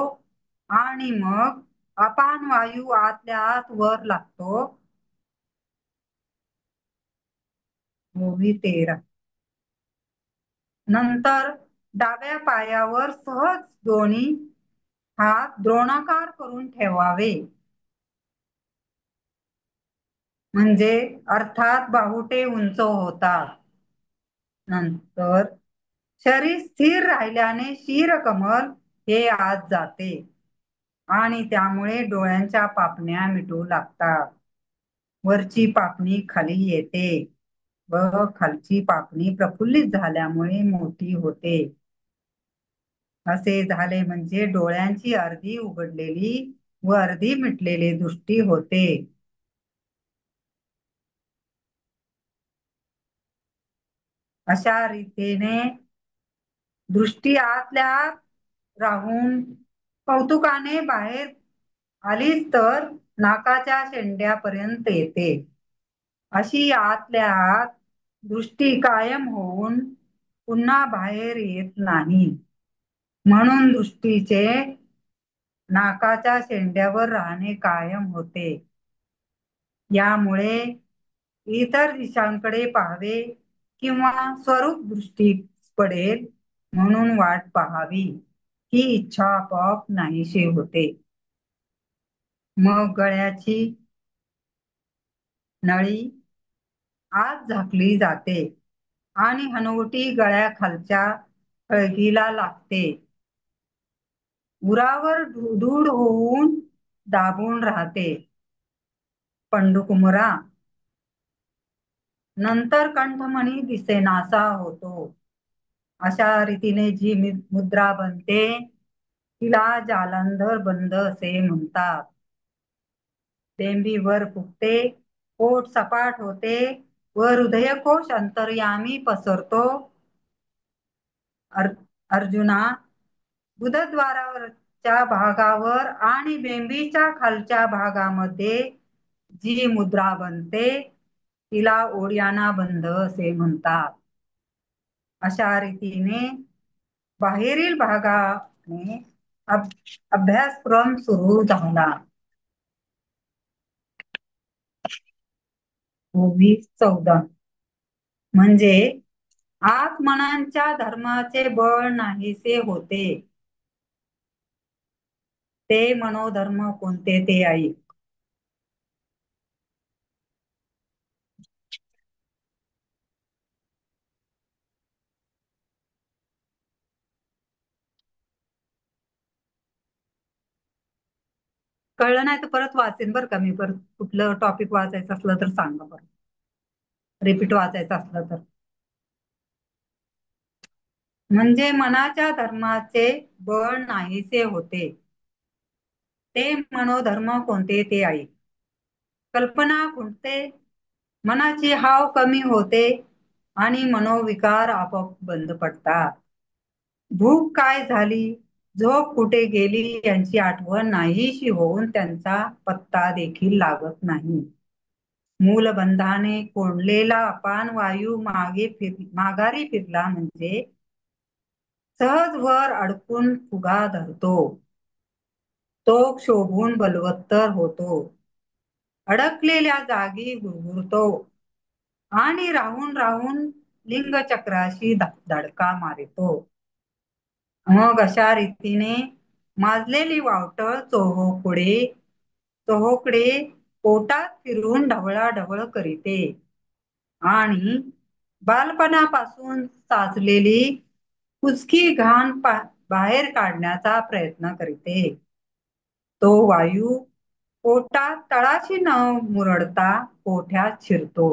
आणि मग अपान वायू आतल्या आत वर लागतो. ओवी 13. नंतर डाव्या पायावर सहज दोन्ही हात द्रोणाकार करून ठेवावे. म्हणजे अर्थात बाहुटे उंच होतात. नंतर शरीर स्थिर राहिल्याने शीरकमल हे आत जाते आणि त्यामुळे डोळ्यांच्या पापण्या मिटू लागतात. वरची पापणी खाली येते व खालची पापणी प्रफुल्लित झाल्यामुळे मोठी होते. असे झाले म्हणजे डोळ्यांची अर्धी उघडलेली व अर्धी मिटलेली दृष्टी होते. अशा रीतीने दृष्टी आतल्या आत राहून कौतुकाने बाहेर आलीच तर नाकाच्या शेंड्यापर्यंत येते. अशी आतल्या आत दृष्टी कायम होऊन पुन्हा बाहेर येत नाही. म्हणून दृष्टीचे नाकाच्या शेंड्यावर राहणे कायम होते. यामुळे इतर दिशांकडे पाहावे किंवा स्वरूप दृष्टी पडेल म्हणून वाट पाहावी ही इच्छा आपोआप नाहीशी होते. मग गळ्याची नळी आत झाकली जाते आणि हनुवटी गळ्याखालच्या खळगीला लागते. उरावर धूड होऊन दाबून राहते. पंडुकुमरा, नंतर कंठमणी दिसेनासा होतो. अशा रीतीने जी मुद्रा बनते तिला जालंधर बंद असे म्हणतात. बेंबी वर फुगते, पोट सपाट होते व हृदयकोश अंतर्यामी पसरतो. अर्जुना, गुदद्वारावरच्या भागावर आणि बेंबीच्या खालच्या भागामध्ये जी मुद्रा बनते तिला ओढ्याना बंध असे म्हणतात. अशा रीतीने बाहेरील भागाने अभ्यासक्रम सुरू झाला. 14 म्हणजे आत्मनांच्या धर्माचे बळ नाहीसे होते. ते मनोधर्म कोणते ते ऐक. कळलं नाही तर परत वाचेन बरं का मी. परत कुठलं टॉपिक वाचायचं असलं तर सांगा बरं. रिपीट वाचायचं असलं तर. म्हणजे मनाच्या धर्माचे बळ नाहीसे होते. ते मनोधर्म कोणते ते ऐक. कल्पना खुंटते, मनाची हाव कमी होते आणि मनोविकार आपोआप बंद पडतात. भूक काय झाली, झोप कुठे गेली यांची आठवण नाहीशी होऊन त्यांचा पत्ता देखील लागत नाही. मूलबंधाने कोंडलेला अपान वायू माघारी फिरला म्हणजे सहज वर अडकून फुगा धरतो. तो क्षोभून बलवत्तर होतो. अडकलेल्या जागी गुरगुरतो आणि राहून राहून लिंगचक्राशी धडका मारितो. मग अशा रीतीने माजलेली वावटळ चोहोकडे पोटात फिरून ढवळाढवळ करीते आणि बालपणापासून साचलेली कुचकी घाण बाहेर काढण्याचा प्रयत्न करीते. तो वायू पोटात तळाशी न मुरडता पोठ्यात शिरतो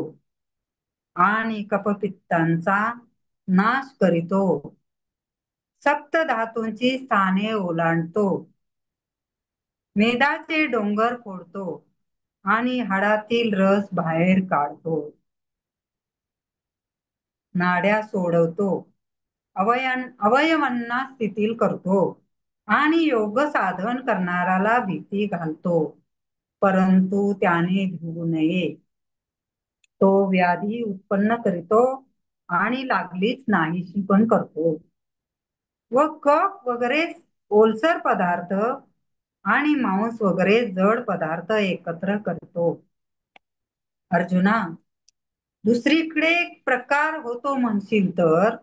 आणि कफपित्तांचा नाश करीतो. सप्त धातूंची स्थाने ओलांडतो. मेदाचे डोंगर फोडतो आणि हाडातील रस बाहेर काढतो. नाड्या सोडवतो, अवयवांना शिथिल करतो आणि योग साधन करणाऱ्याला भीती घालतो. परंतु त्याने भिवू नये. तो व्याधी उत्पन्न करीतो आणि लागलीच नाहीशी पण करतो. व कफ वगैरे ओलसर पदार्थ आणि मांस वगैरे जड पदार्थ एकत्र करतो. अर्जुना, दुसरीकडे एक प्रकार होतो म्हणशील तर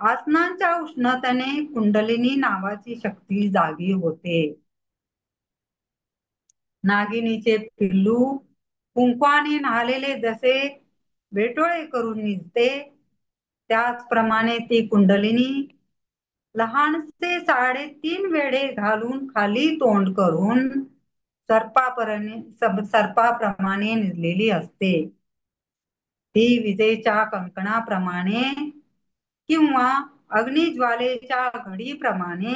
आसनांच्या उष्णतेने कुंडलिनी नावाची शक्ती जागी होते. नागिनीचे पिल्लू कुंकवाने न्हालेले जसे वेटोळे करून निजते त्याचप्रमाणे ती कुंडलिनी लहानसे 3.5 वेढे घालून खाली तोंड करून सर्पाप्रमाणे निजलेली असते. ती विजेच्या कंकणाप्रमाणे किंवा अग्निज्वालेच्या घडीप्रमाणे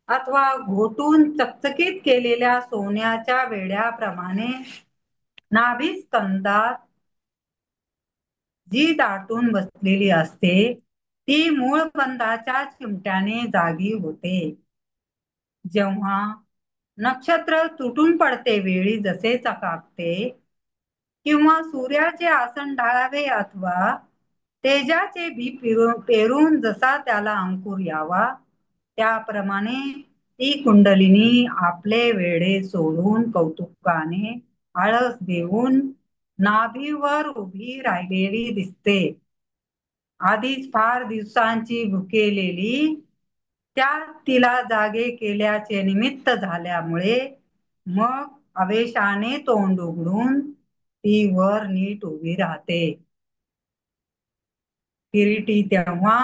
अथवा घोटून चकचकीत केलेल्या सोन्याच्या वेड्याप्रमाणे नाभिस्कंदात जी दाटून बसलेली असते ती मूळबंधाच्या चिमट्याने जागी होते. जेव्हा नक्षत्र तुटून पडते वेळी जसे चकाकते किंवा सूर्याचे आसन ढाळावे अथवा तेजाचे बी पेरून जसा त्याला अंकुर यावा त्याप्रमाणे ती कुंडलिनी आपले वेढे सोडून कौतुकाने आळस देऊन नाभीवर उभी राहिलेली दिसते. आधीच फार दिवसांची भुकेलेली त्यात तिला जागे केल्याचे निमित्त झाल्यामुळे मग आवेशाने तोंड उघडून ती वर नीट उभी राहते. किरीटी तेव्हा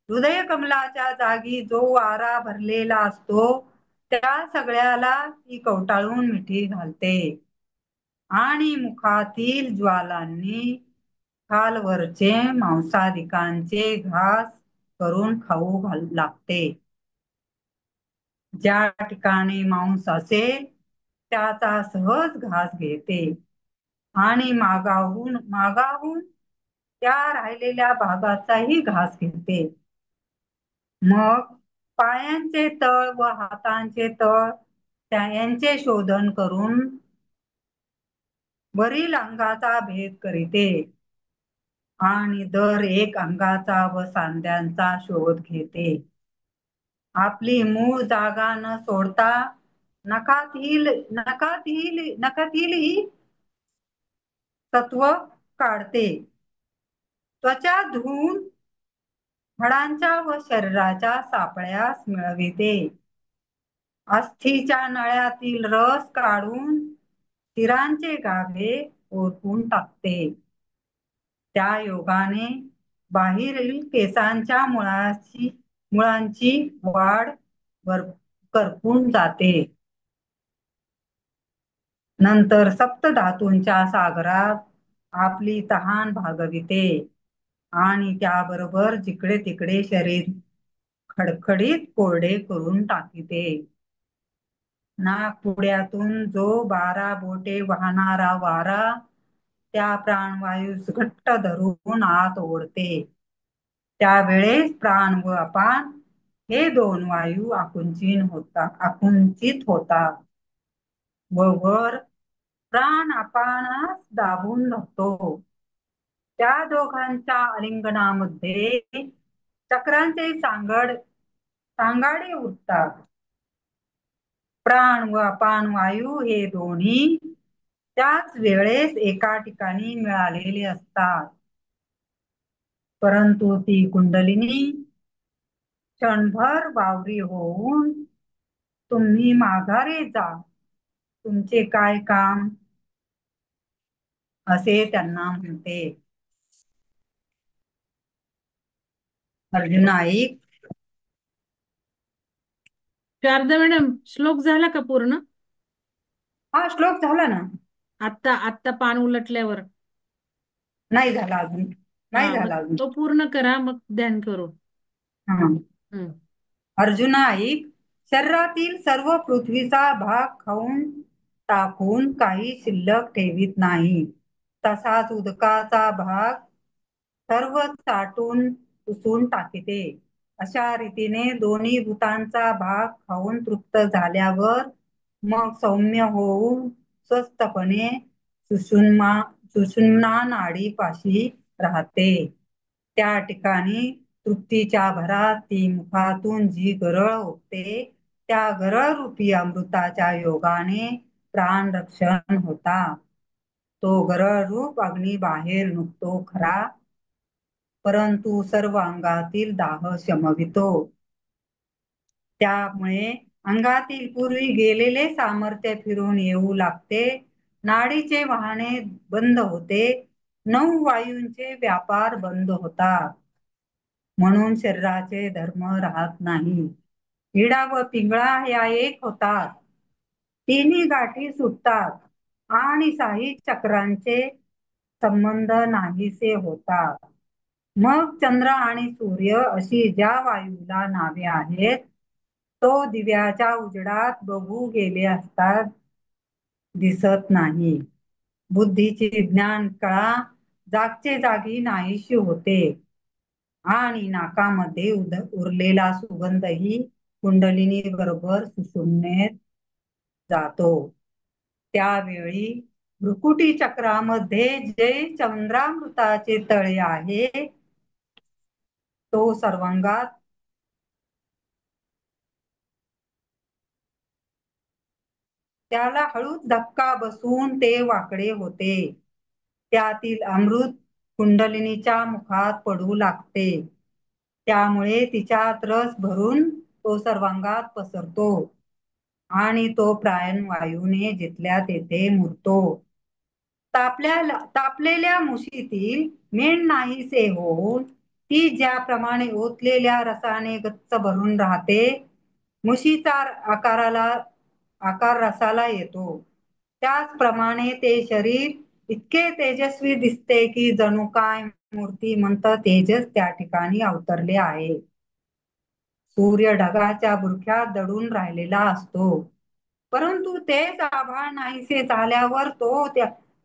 हृदय कमलाच्या जागी जो वारा भरलेला असतो त्या सगळ्याला ती कवटाळून मिठी घालते आणि मुखातील ज्वालांनी खालवरचे मांसादिकांचे घास करून खाऊ लागते. ज्या ठिकाणी मांस असेल त्याचा सहज घास घेते आणि मागाहून मागाहून त्या राहिलेल्या भागाचाही घास घेते. मग पायांचे तळ व हातांचे तळ यांचे शोधन करून वरील अंगाचा भेद करीते आणि दर एक अंगाचा व सांध्यांचा शोध घेते. आपली मूळ जागा न सोडता नखातीलही तत्व काढते. त्वचा धुवून हाडांच्या व शरीराच्या सापळ्यास मिळविते. अस्थीच्या नळ्यातील रस काढून शिरांचे गाभे ओरपून टाकते. त्या योगाने बाहेरील केसांच्या मुळांची वाढ करपून जाते. नंतर सप्तधातूंच्या सागरात आपली तहान भागविते आणि त्याबरोबर जिकडे तिकडे शरीर खडखडीत कोरडे करून टाकीते. नाकपुड्यातून जो 12 बोटे वाहणारा वारा त्या प्राणवायूस घट्ट धरून आत ओढते. त्यावेळेस प्राण व अपान हे दोन वायू आकुंचित होतात व वर प्राण अपानास दाबून धरतो. त्या दोघांच्या आलिंगनामध्ये चक्रांचे सांगाडे उठतात. प्राण व अपान वायू हे दोन्ही त्याच वेळेस एका ठिकाणी मिळालेले असतात. परंतु ती कुंडलिनी क्षणभर वावरी होऊन तुम्ही माघारे जा, तुमचे काय काम, असे त्यांना म्हणते. अर्जुन ऐक. शारदा मॅडम, श्लोक झाला का पूर्ण? हा श्लोक झाला ना. आत्ता आत्ता पान उलटल्यावर नाही झाला अजून. नाही मग झाला अजून. तो पूर्ण करा, मग ध्यान करू. हा. अर्जुना ऐक. शरीरातील सर्व पृथ्वीचा भाग खाऊन टाकून काही शिल्लक ठेवीत नाही. तसाच उदकाचा भाग सर्व चाटून पुसून टाकीते. अशा रीतीने दोन्ही भूतांचा भाग खाऊन तृप्त झाल्यावर मग सौम्य होऊन स्वस्थपणे सुषुम्ना नाडीपाशी राहते. त्या ठिकाणी तृप्तीच्या भरात ती मुखातून जी गरळ ओकते त्या गरळ रूपी अमृताच्या योगाने प्राण रक्षण होता. तो गरळ रूप अग्नी बाहेर निघतो खरा, परंतु सर्व अंगातील दाह शमवितो. त्यामुळे अंगातील पूर्वी गेलेले सामर्थ्य फिरून येऊ लागते. नाडीचे वाहने बंद होते. 9 वायूंचे व्यापार बंद होतात. म्हणून शरीराचे धर्म राहत नाही. हिडा व पिंगळा या एक होतात. तिन्ही गाठी सुटतात आणि साही चक्रांचे संबंध नाहीसे होतात. मग चंद्र आणि सूर्य अशी ज्या वायूला नावे आहेत तो दिव्याच्या उजेडात बघू गेले असतात दिसत नाही. बुद्धीची ज्ञान कळा जागचे जागी नाहीशी होते आणि नाकामध्ये उरलेला सुगंधही कुंडलिनी बरोबर सुषुम्नेत जातो. त्यावेळी भ्रुकुटी चक्रामध्ये जे चंद्रामृताचे तळे आहे तो सर्वांगात त्याला हळूच धक्का बसून ते वाकडे होते. त्यातील अमृत कुंडलिनीच्या मुखात पडू लागते. त्यामुळे तिच्यात रस भरून तो सर्वांगात पसरतो आणि तो प्राणवायूने जिथल्या तेथे मुरतो. तापलेल्या मुशीतील मेण नाहीसे होऊन ती ज्याप्रमाणे ओतलेल्या रसाने गच्च भरून राहते, मुशीचा आकार रसाला येतो. त्याचप्रमाणे ते शरीर इतके तेजस्वी दिसते की जणू काय मूर्तिमंत तेजच त्या ठिकाणी अवतरले आहे. सूर्य ढगाच्या बुरख्यात दडून राहिलेला असतो, परंतु तेच आभाळ नाहीसे झाल्यावर तो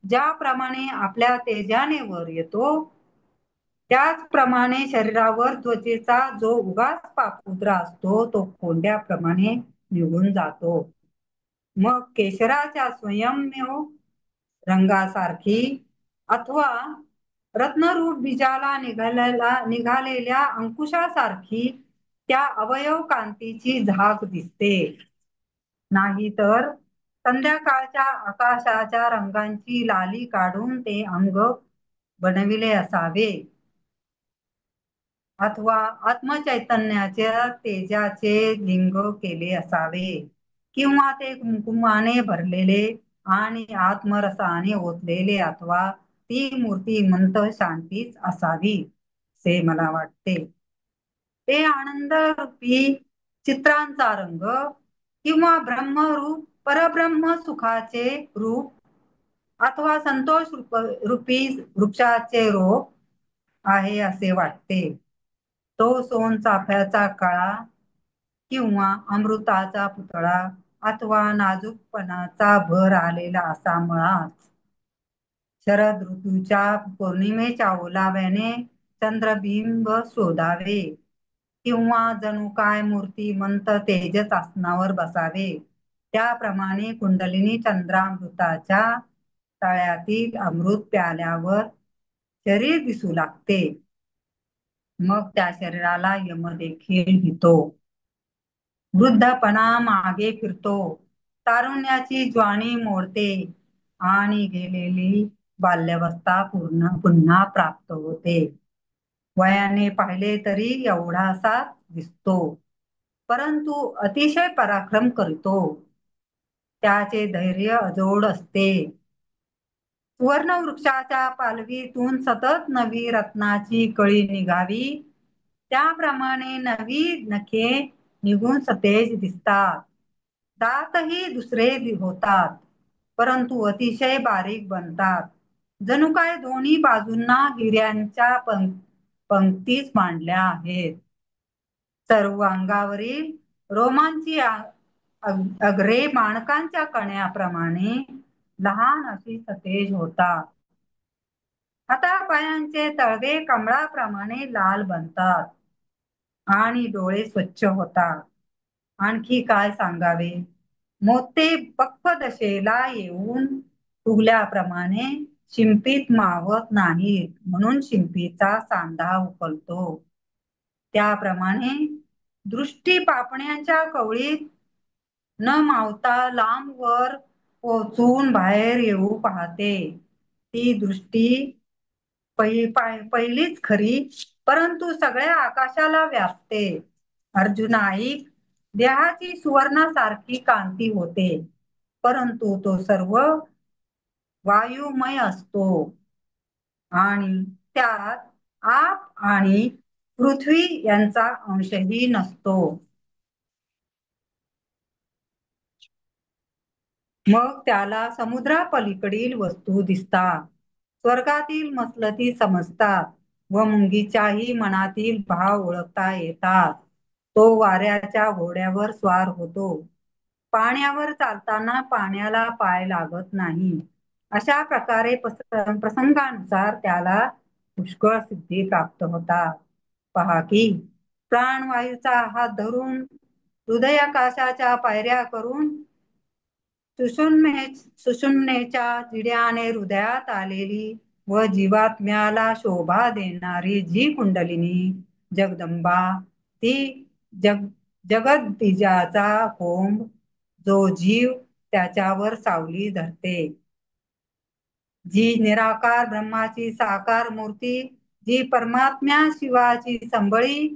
ज्याप्रमाणे आपल्या तेजाने वर येतो, त्याचप्रमाणे शरीरावर त्वचेचा जो उगाच पापुद्रा असतो तो कोंड्याप्रमाणे निघून जातो. मग केशराच्या स्वयंमेव रंगासारखी अथवा रत्नरूप बीजाला निघालेल्या अंकुशासारखी त्या अवयव कांतीची झाक दिसते. नाही तर संध्याकाळच्या आकाशाच्या रंगांची लाली काढून ते अंग बनविले असावे, अथवा आत्मचैतन्याच्या तेजाचे लिंग केले असावे, किंवा ते कुंकुमाने भरलेले आणि आत्मरसाने ओतलेले, अथवा ती मूर्तिमंत शांतीच असावी असे मला वाटते. ते आनंद रूपी चित्रांचा रंग किंवा ब्रह्मरूप परब्रह्म सुखाचे रूप अथवा संतोष रूपी वृक्षाचे रोप आहे असे वाटते. तो सोनचाफ्याचा कळा किंवा अमृताचा पुतळा अथवा नाजूकपणाचा भर आलेला असा मुळाच. शरद ऋतूच्या पौर्णिमेच्या ओलाव्याने चंद्रबिंब शोधावे, किंवा जणू काय मूर्तिमंत तेजच आसनावर बसावे. त्याप्रमाणे कुंडलिनी चंद्रामृताच्या तळ्यातील अमृत प्याल्यावर शरीर दिसू लागते. मग त्या शरीराला यम देखील भितो. वृद्धपणा मागे फिरतो, तारुण्याची ज्वाणी मोडते आणि गेलेली बाल्यावस्था पुन्हा प्राप्त होते. वयाने पाहिले तरी एवढासा दिसतो, परंतु अतिशय पराक्रम करतो. त्याचे धैर्य अजोड असते. सुवर्ण वृक्षाच्या पालवीतून सतत नवी रत्नाची कळी निघावी, त्याप्रमाणे नवी नखे निघून सतेज दिसतात. दातही दुसरे होतात, परंतु अतिशय बारीक बनतात. जणू काय दोन्ही बाजूंना हिऱ्यांच्या पंक्तीच मांडल्या आहेत. सर्व अंगावरील रोमांची अग्रे माणकांच्या कण्याप्रमाणे लहान अशी सतेज होतात. हातापायांचे तळवे कमळाप्रमाणे लाल बनतात आणि डोळे स्वच्छ होतात. आणखी काय सांगावे, मोते पक्वदशेला येऊन फुगल्याप्रमाणे शिंपीत मावत नाहीत, म्हणून शिंपीचा सांधा उकलतो. त्याप्रमाणे दृष्टी पापण्यांच्या कवळीत न मावता लांब वर पोचून बाहेर येऊ पाहते. ती दृष्टी पहिलीच खरी, परंतु सगळ्या आकाशाला व्यापते. अर्जुना ऐक, देहाची सुवर्णासारखी कांती होते, परंतु तो सर्व वायुमय असतो आणि त्यात आप आणि पृथ्वी यांचा अंशही नसतो. मग त्याला समुद्रापलीकडील वस्तू दिसतात, स्वर्गातील मसलती समजतात व मुंगीच्याही मनातील भाव ओळखता येतात. तो वाऱ्याच्या घोड्यावर स्वार होतो, पाण्यावर चालताना पाण्याला पाय लागत नाही. अशा प्रकारे प्रसंगानुसार त्याला पुष्कळ सिद्धी प्राप्त होतात. पहा की प्राणवायूचा हात धरून हृदयाकाशाच्या पायऱ्या करून सुषुम्नेच्या जिड्याने हृदयात आलेली व जीवात्म्याला शोभा देणारी जी कुंडलिनी जगदंबा, ती जगद्बीजाचा कोंब, जो जीव त्याच्यावर सावली धरते, जी निराकार ब्रह्माची साकार मूर्ती, जी परमात्म्या शिवाची संबळी,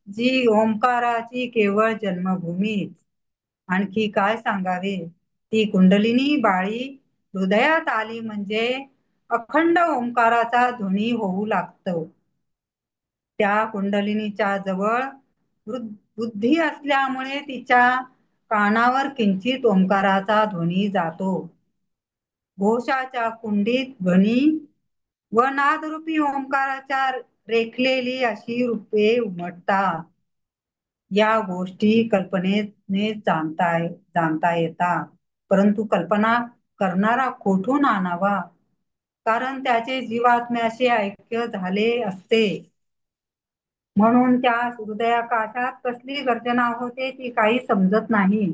जी ओंकाराची केवळ जन्मभूमीच. आणखी काय सांगावे, ती कुंडलिनी बाळी हृदयात आली म्हणजे अखंड ओंकाराचा ध्वनी होऊ लागतो. त्या कुंडलिनीच्या जवळ बुद्धी असल्यामुळे तिच्या कानावर किंचित ओंकाराचा ध्वनी जातो. घोषाच्या कुंडीत ध्वनी व नादरूपी ओंकाराच्या रेखलेली अशी रूपे उमटतात. या गोष्टी कल्पनेने जाणता येतात, परंतु कल्पना करणारा कोठून आणावा? कारण त्याचे जीवात्म्याशी ऐक्य झाले असते. म्हणून त्या हृदयाकाशात कसली गर्जना होते ती काही समजत नाही.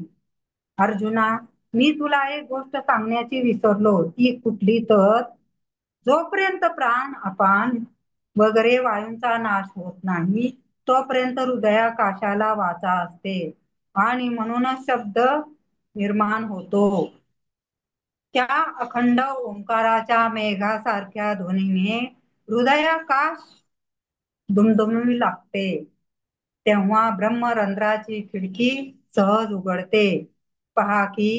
अर्जुना, मी तुला एक गोष्ट सांगण्याची विसरलो. ती कुठली तर, जोपर्यंत प्राण अपान वगैरे वायूंचा नाश होत नाही तोपर्यंत हृदयाकाशाला वाचा असते आणि म्हणूनच शब्द निर्माण होतो. त्या अखंड ओंकाराच्या मेघासारख्या ध्वनीने हृदयाकाश दुमदुमी लागते. तेव्हा ब्रह्मरंध्राची खिडकी सहज उघडते. पहा की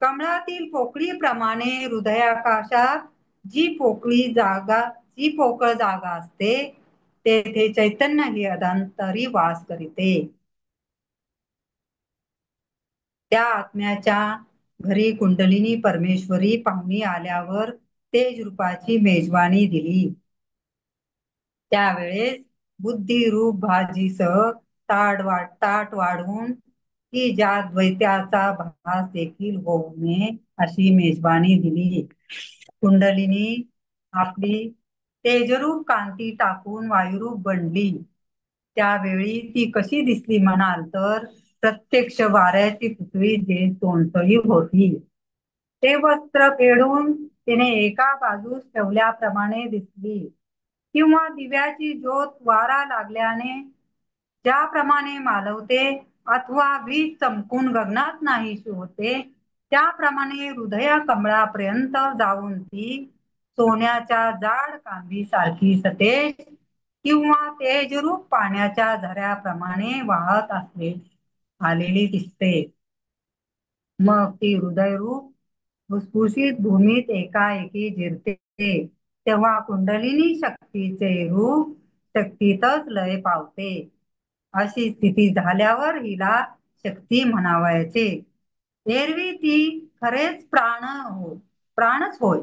कमळातील पोकळीप्रमाणे हृदयाकाशात जी पोकळ जागा असते तेथे चैतन्य ही अधांतरी वास करीते. त्या आत्म्याच्या घरी कुंडलिनी परमेश्वरी पाहुणी आल्यावर तेज रूपाची मेजवानी दिली. त्यावेळेस बुद्धी रूप भाजीसह ताट वाढवून की ज्या द्वैत्याचा भास देखील होऊ नये अशी मेजवानी दिली. कुंडलिनी आपली तेजरूप कांती टाकून वायुरूप बनली. त्यावेळी ती कशी दिसली म्हणाल तर प्रत्यक्ष वाऱ्याची पुतळी जे सोनसळी होती. ते वस्त्र फेडून तिने एका बाजूस ठेवल्याप्रमाणे दिसली, किंवा दिव्याची ज्योत वारा लागल्याने ज्याप्रमाणे मालवते अथवा वीज चमकून गगनात नाहीशी होते त्याप्रमाणे हृदया कमळापर्यंत जाऊन ती सोन्याच्या जाड कांबीसारखी सतेज किंवा तेजरूप पाण्याच्या झऱ्याप्रमाणे वाहत आलेली दिसते. मग ती हृदयरूप फुसफुशीत भूमीत एकाएकी जिरते. तेव्हा कुंडलिनी शक्तीचे रूप शक्तीतच लय पावते. अशी स्थिती झाल्यावर हिला शक्ती म्हणावयाचे. एरवी ती खरेच प्राणच होय,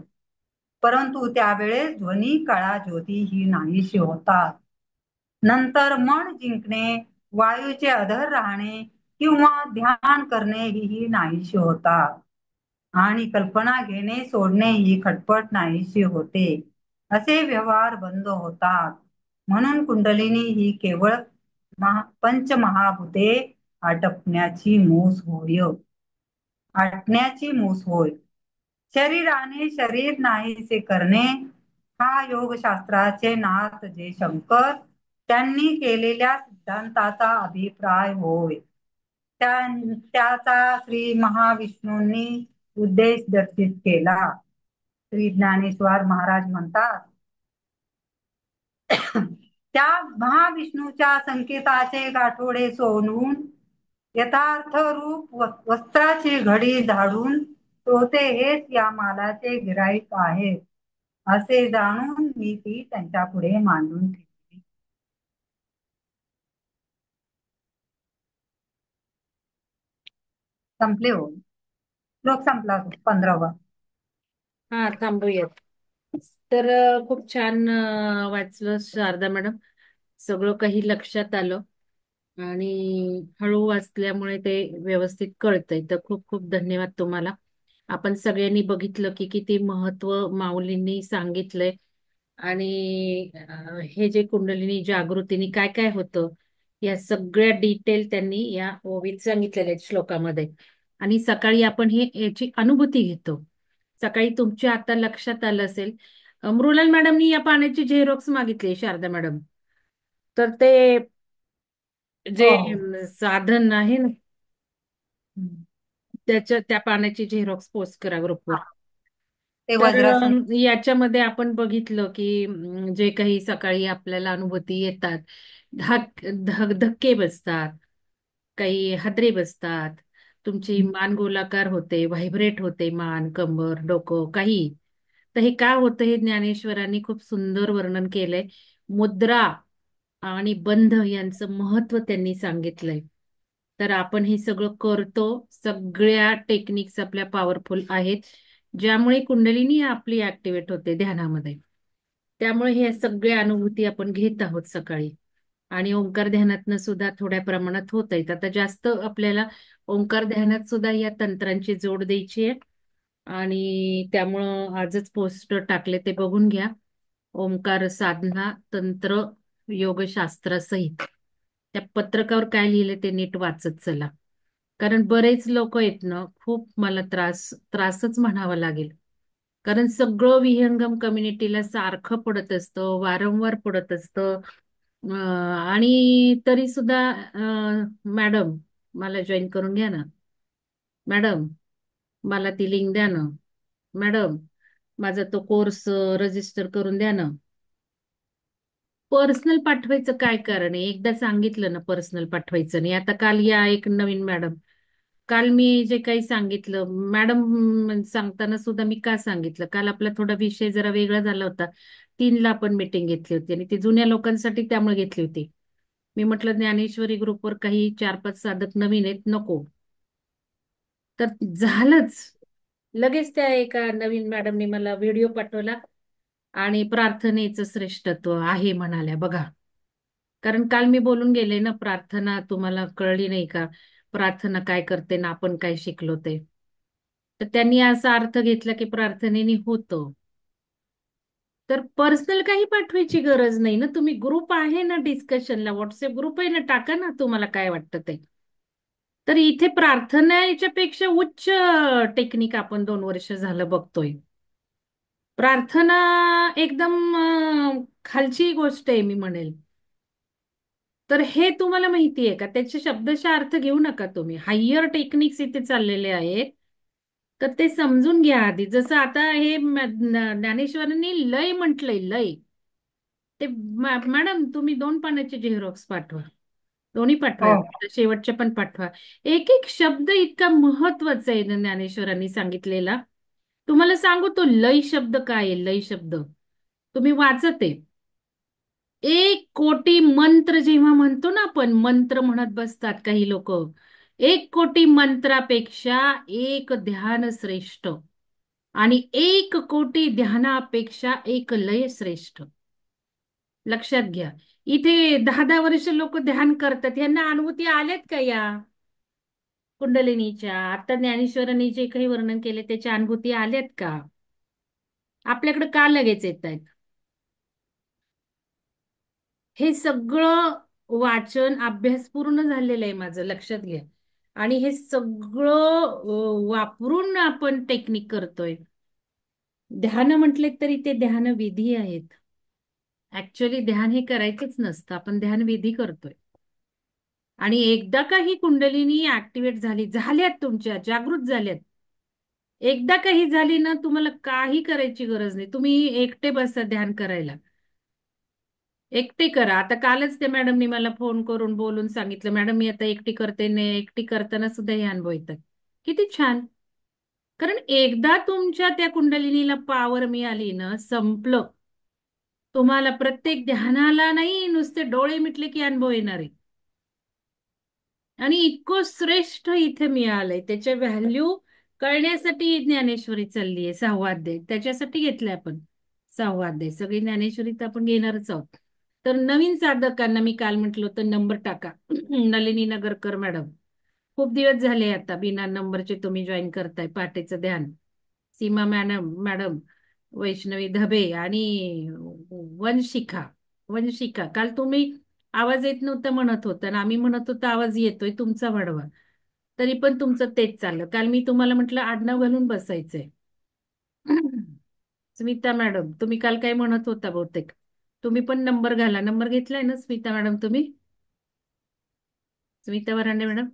परंतु त्यावेळेस ध्वनी कळा ज्योती ही नाहीशी होतात. नंतर मन जिंकणे, वायूचे अधर राहणे किंवा ध्यान करणे ही नाहीशी होतात आणि कल्पना घेणे सोडणे ही खटपट नाहीशी होते. असे व्यवहार बंद होतात. म्हणून कुंडलिनी ही केवळ पंचमहाभूते आटपण्याची मूस होय. शरीराने शरीर नाहीसे करणे हा योगशास्त्राचे नाथ जे शंकर त्यांनी केलेल्या सिद्धांताचा अभिप्राय होय. त्याचा श्री महाविष्णूंनी उद्देश दर्शित केला. श्री ज्ञानेश्वर महाराज म्हणतात, त्या महाविष्णूच्या संकेताचे गाठोडे सोडून यथार्थ रूप वस्त्राची घडी झाडून तोते हेच या मालाचे गिराईक आहेत असे जाणून मी ती त्यांच्या पुढे मांडून ठेवली. संपले हो. श्लोक संपला 15वा. हा, थांबूयात. तर खूप छान वाचलं शारदा मॅडम. सगळं काही लक्षात आलं आणि हळू वाचल्यामुळे ते व्यवस्थित कळतंय. तर खूप खूप धन्यवाद तुम्हाला. आपण सगळ्यांनी बघितलं की किती महत्व माऊलींनी सांगितलंय आणि हे जे कुंडलिनी जागृतीने काय काय होतं या सगळ्या डिटेल त्यांनी या ओवीत सांगितलेल्या आहेत श्लोकामध्ये. आणि सकाळी आपण याची अनुभूती घेतो. सकाळी तुमच्या आता लक्षात आलं असेल, मृणाल मॅडमनी या पाण्याची झेरॉक्स मागितली शारदा मॅडम. तर ते जे हो. साधन आहे ना हम्म. त्या पाण्याची झेरॉक्स पोस्ट करा ग्रुपवर. ते तर वज्रासन. याच्यामध्ये आपण बघितलं की जे काही सकाळी आपल्याला अनुभूती येतात, धक्के बसतात, काही हादरे बसतात, तुमची मान गोलाकार होते, व्हायब्रेट होते मान, कंबर, डोकं, काही. तर हे का होतं हे ज्ञानेश्वरांनी खूप सुंदर वर्णन केलंय. मुद्रा आणि बंध यांचं महत्व त्यांनी सांगितलंय. तर आपण हे सगळं करतो. सगळ्या टेक्निक्स आपल्या पॉवरफुल आहेत. ज्यामुळे कुंडलिनी आपली ऍक्टिव्हेट होते ध्यानामध्ये. त्यामुळे हे सगळे अनुभूती आपण घेत आहोत सकाळी. आणि ओंकार ध्यानातनं सुद्धा थोड्या प्रमाणात होत आहेत. आता जास्त आपल्याला ओंकार ध्यानात सुद्धा या तंत्रांची जोड द्यायची आहे. आणि त्यामुळं आजच पोस्ट टाकले, ते बघून घ्या. ओंकार साधना तंत्र योगशास्त्रासहित त्या पत्रकावर काय लिहिले ते नीट वाचत चला. कारण बरेच लोक आहेत ना, खूप मला त्रासच म्हणावा लागेल. कारण सगळं विहंगम कम्युनिटीला सारखं पडत असतं, वारंवार पडत असतं. आणि तरी सुद्धा मॅडम मला जॉईन करून घ्या ना, मॅडम मला ती लिंक द्या ना, मॅडम माझा तो कोर्स रजिस्टर करून द्या ना. पर्सनल पाठवायचं काय कारण आहे? एकदा सांगितलं ना पर्सनल पाठवायचं नाही. आता काल या एक नवीन मॅडम, काल मी जे काही सांगितलं मॅडम सांगताना सुद्धा मी का सांगितलं, काल आपला थोडा विषय जरा वेगळा झाला होता. 3ला आपण मीटिंग घेतली होती आणि ती जुन्या लोकांसाठी त्यामुळे घेतली होती. मी म्हटलं ज्ञानेश्वरी ग्रुपवर काही 4-5 साधक नवीन आहेत, नको. तर झालंच. लगेच त्या एका नवीन मॅडमने मला व्हिडिओ पाठवला आणि प्रार्थनेचं श्रेष्ठत्व आहे म्हणाल्या, बघा. कारण काल मी बोलून गेले ना, प्रार्थना तुम्हाला कळली नाही का, प्रार्थना काय करते ना आपण काय शिकलो ते. तर त्यांनी असा अर्थ घेतला की प्रार्थनेने होतं. तर पर्सनल काही पाठवायची गरज नाही ना. तुम्ही ग्रुप आहे ना डिस्कशनला, व्हॉट्सअप ग्रुप आहे ना, टाका ना तुम्हाला काय वाटतं ते. तर इथे प्रार्थना याच्यापेक्षा उच्च टेक्निक आपण 2 वर्ष झालं बघतोय. प्रार्थना एकदम खालची गोष्ट आहे मी म्हणेल. तर हे तुम्हाला माहिती आहे का? त्याचे शब्दशः अर्थ घेऊ नका तुम्ही. हायर टेक्निक्स इथे चाललेले आहेत. तर ते समजून घ्या आधी. जसं आता हे ज्ञानेश्वरांनी लय म्हटलंय, लय. ते मॅडम तुम्ही 2 पानाचे झेरॉक्स पाठवा. दोन्ही पाठवा. हो. शेवटचे पण पाठवा. एक एक शब्द इतका महत्वाचा आहे ज्ञानेश्वरांनी सांगितलेला. तुम्हाला सांगू तो लय शब्द काय आहे? लय शब्द तुम्ही वाचत आहे. 1 कोटी मंत्र जेव्हा म्हणतो ना आपण, मंत्र म्हणत बसतात काही लोक. 1 कोटी मंत्रापेक्षा एक ध्यान श्रेष्ठ आणि 1 कोटी ध्यानापेक्षा एक लय श्रेष्ठ. लक्षात घ्या. इथे 10-10 वर्ष लोक ध्यान करतात. यांना अनुभूती आल्यात का या कुंडलिनीच्या? आता ज्ञानेश्वरांनी जे काही वर्णन केले त्याच्या अनुभूती आल्यात का? आपल्याकडे का लगेच येत आहेत? हे सगळं वाचन अभ्यास पूर्ण झालेलं आहे माझं, लक्षात घ्या. आणि हे सगळं वापरून आपण टेक्निक करतोय. ध्यान म्हटले तरी ते ध्यान विधी आहेत. ऍक्च्युअली ध्यान हे करायचंच नसतं, आपण ध्यान विधी करतोय. आणि एकदा का ही कुंडलिनी ऍक्टिव्हेट झाल्यात तुमच्या, जागृत झाल्यात. एकदा काही झाली ना, तुम्हाला काही करायची गरज नाही. तुम्ही एकटे बसा ध्यान करायला. एकटी करा. आता कालच त्या मॅडमनी मला फोन करून बोलून सांगितलं, मॅडम मी आता एकटी करते ने, एकटी करताना सुद्धा हे अनुभव येतात. किती छान. कारण एकदा तुमच्या त्या कुंडलिनीला पावर मिळाली ना, संपलं. तुम्हाला प्रत्येक ध्यानाला नाही, नुसते डोळे मिटले की अनुभव येणार आहे. आणि इतकं श्रेष्ठ इथे मिळालंय, त्याच्या व्हॅल्यू कळण्यासाठी ज्ञानेश्वरी चालली आहे 6वा अध्याय. त्याच्यासाठी घेतलंय आपण 6वा अध्याय. सगळी ज्ञानेश्वरी तर आपण घेणारच आहोत. तर नवीन साधकांना मी काल म्हटलं होतं नंबर टाका. नलिनी नगरकर मॅडम, खूप दिवस झाले आता बिना नंबरचे तुम्ही जॉईन करताय पहाटेचं ध्यान. सीमा मॅडम, वैष्णवी धबे आणि वंशिका. वंशिका, काल तुम्ही आवाज येत नव्हता म्हणत होता ना, आम्ही म्हणत होतो आवाज येतोय तुमचा वाढवा. तरी पण तुमचं तेच चाललं. काल मी तुम्हाला म्हटलं आडनाव घालून बसायचंय. स्मिता मॅडम, तुम्ही काल काय म्हणत होता बहुतेक. तुम्ही पण नंबर घाला. नंबर घेतलाय ना स्मिता मॅडम तुम्ही? स्मिता वरांडे मॅडम,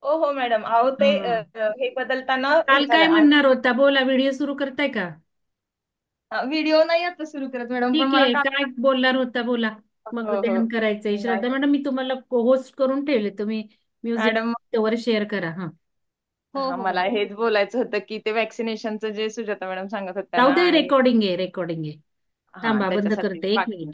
हो हो मॅडम. अहो ते हा. हे बदलताना काल हे काय झालं. म्हणणार होता बोला, व्हिडिओ सुरू करताय का? व्हिडिओ नाही आता सुरू करत मॅडम, पण ठीक मला आहे, काम. काय बोलणार होता बोला. मग हो हो. ध्यान करायचंय. नाही श्रद्धा मॅडम मी तुम्हाला होस्ट करून ठेवले, तुम्ही म्युझिक मॅडम. वर शेअर करा. हा, हो हा हो मला हेच बोलायचं होतं की ते वॅक्सिनेशनचं जे सुजाता मॅडम सांगत होत्या जाऊ ना, दे, आणि रेकॉर्डिंग आहे, रेकॉर्डिंग आहे. हा थांबा बंद त्याच्यासाठी करते 1 मिनिट.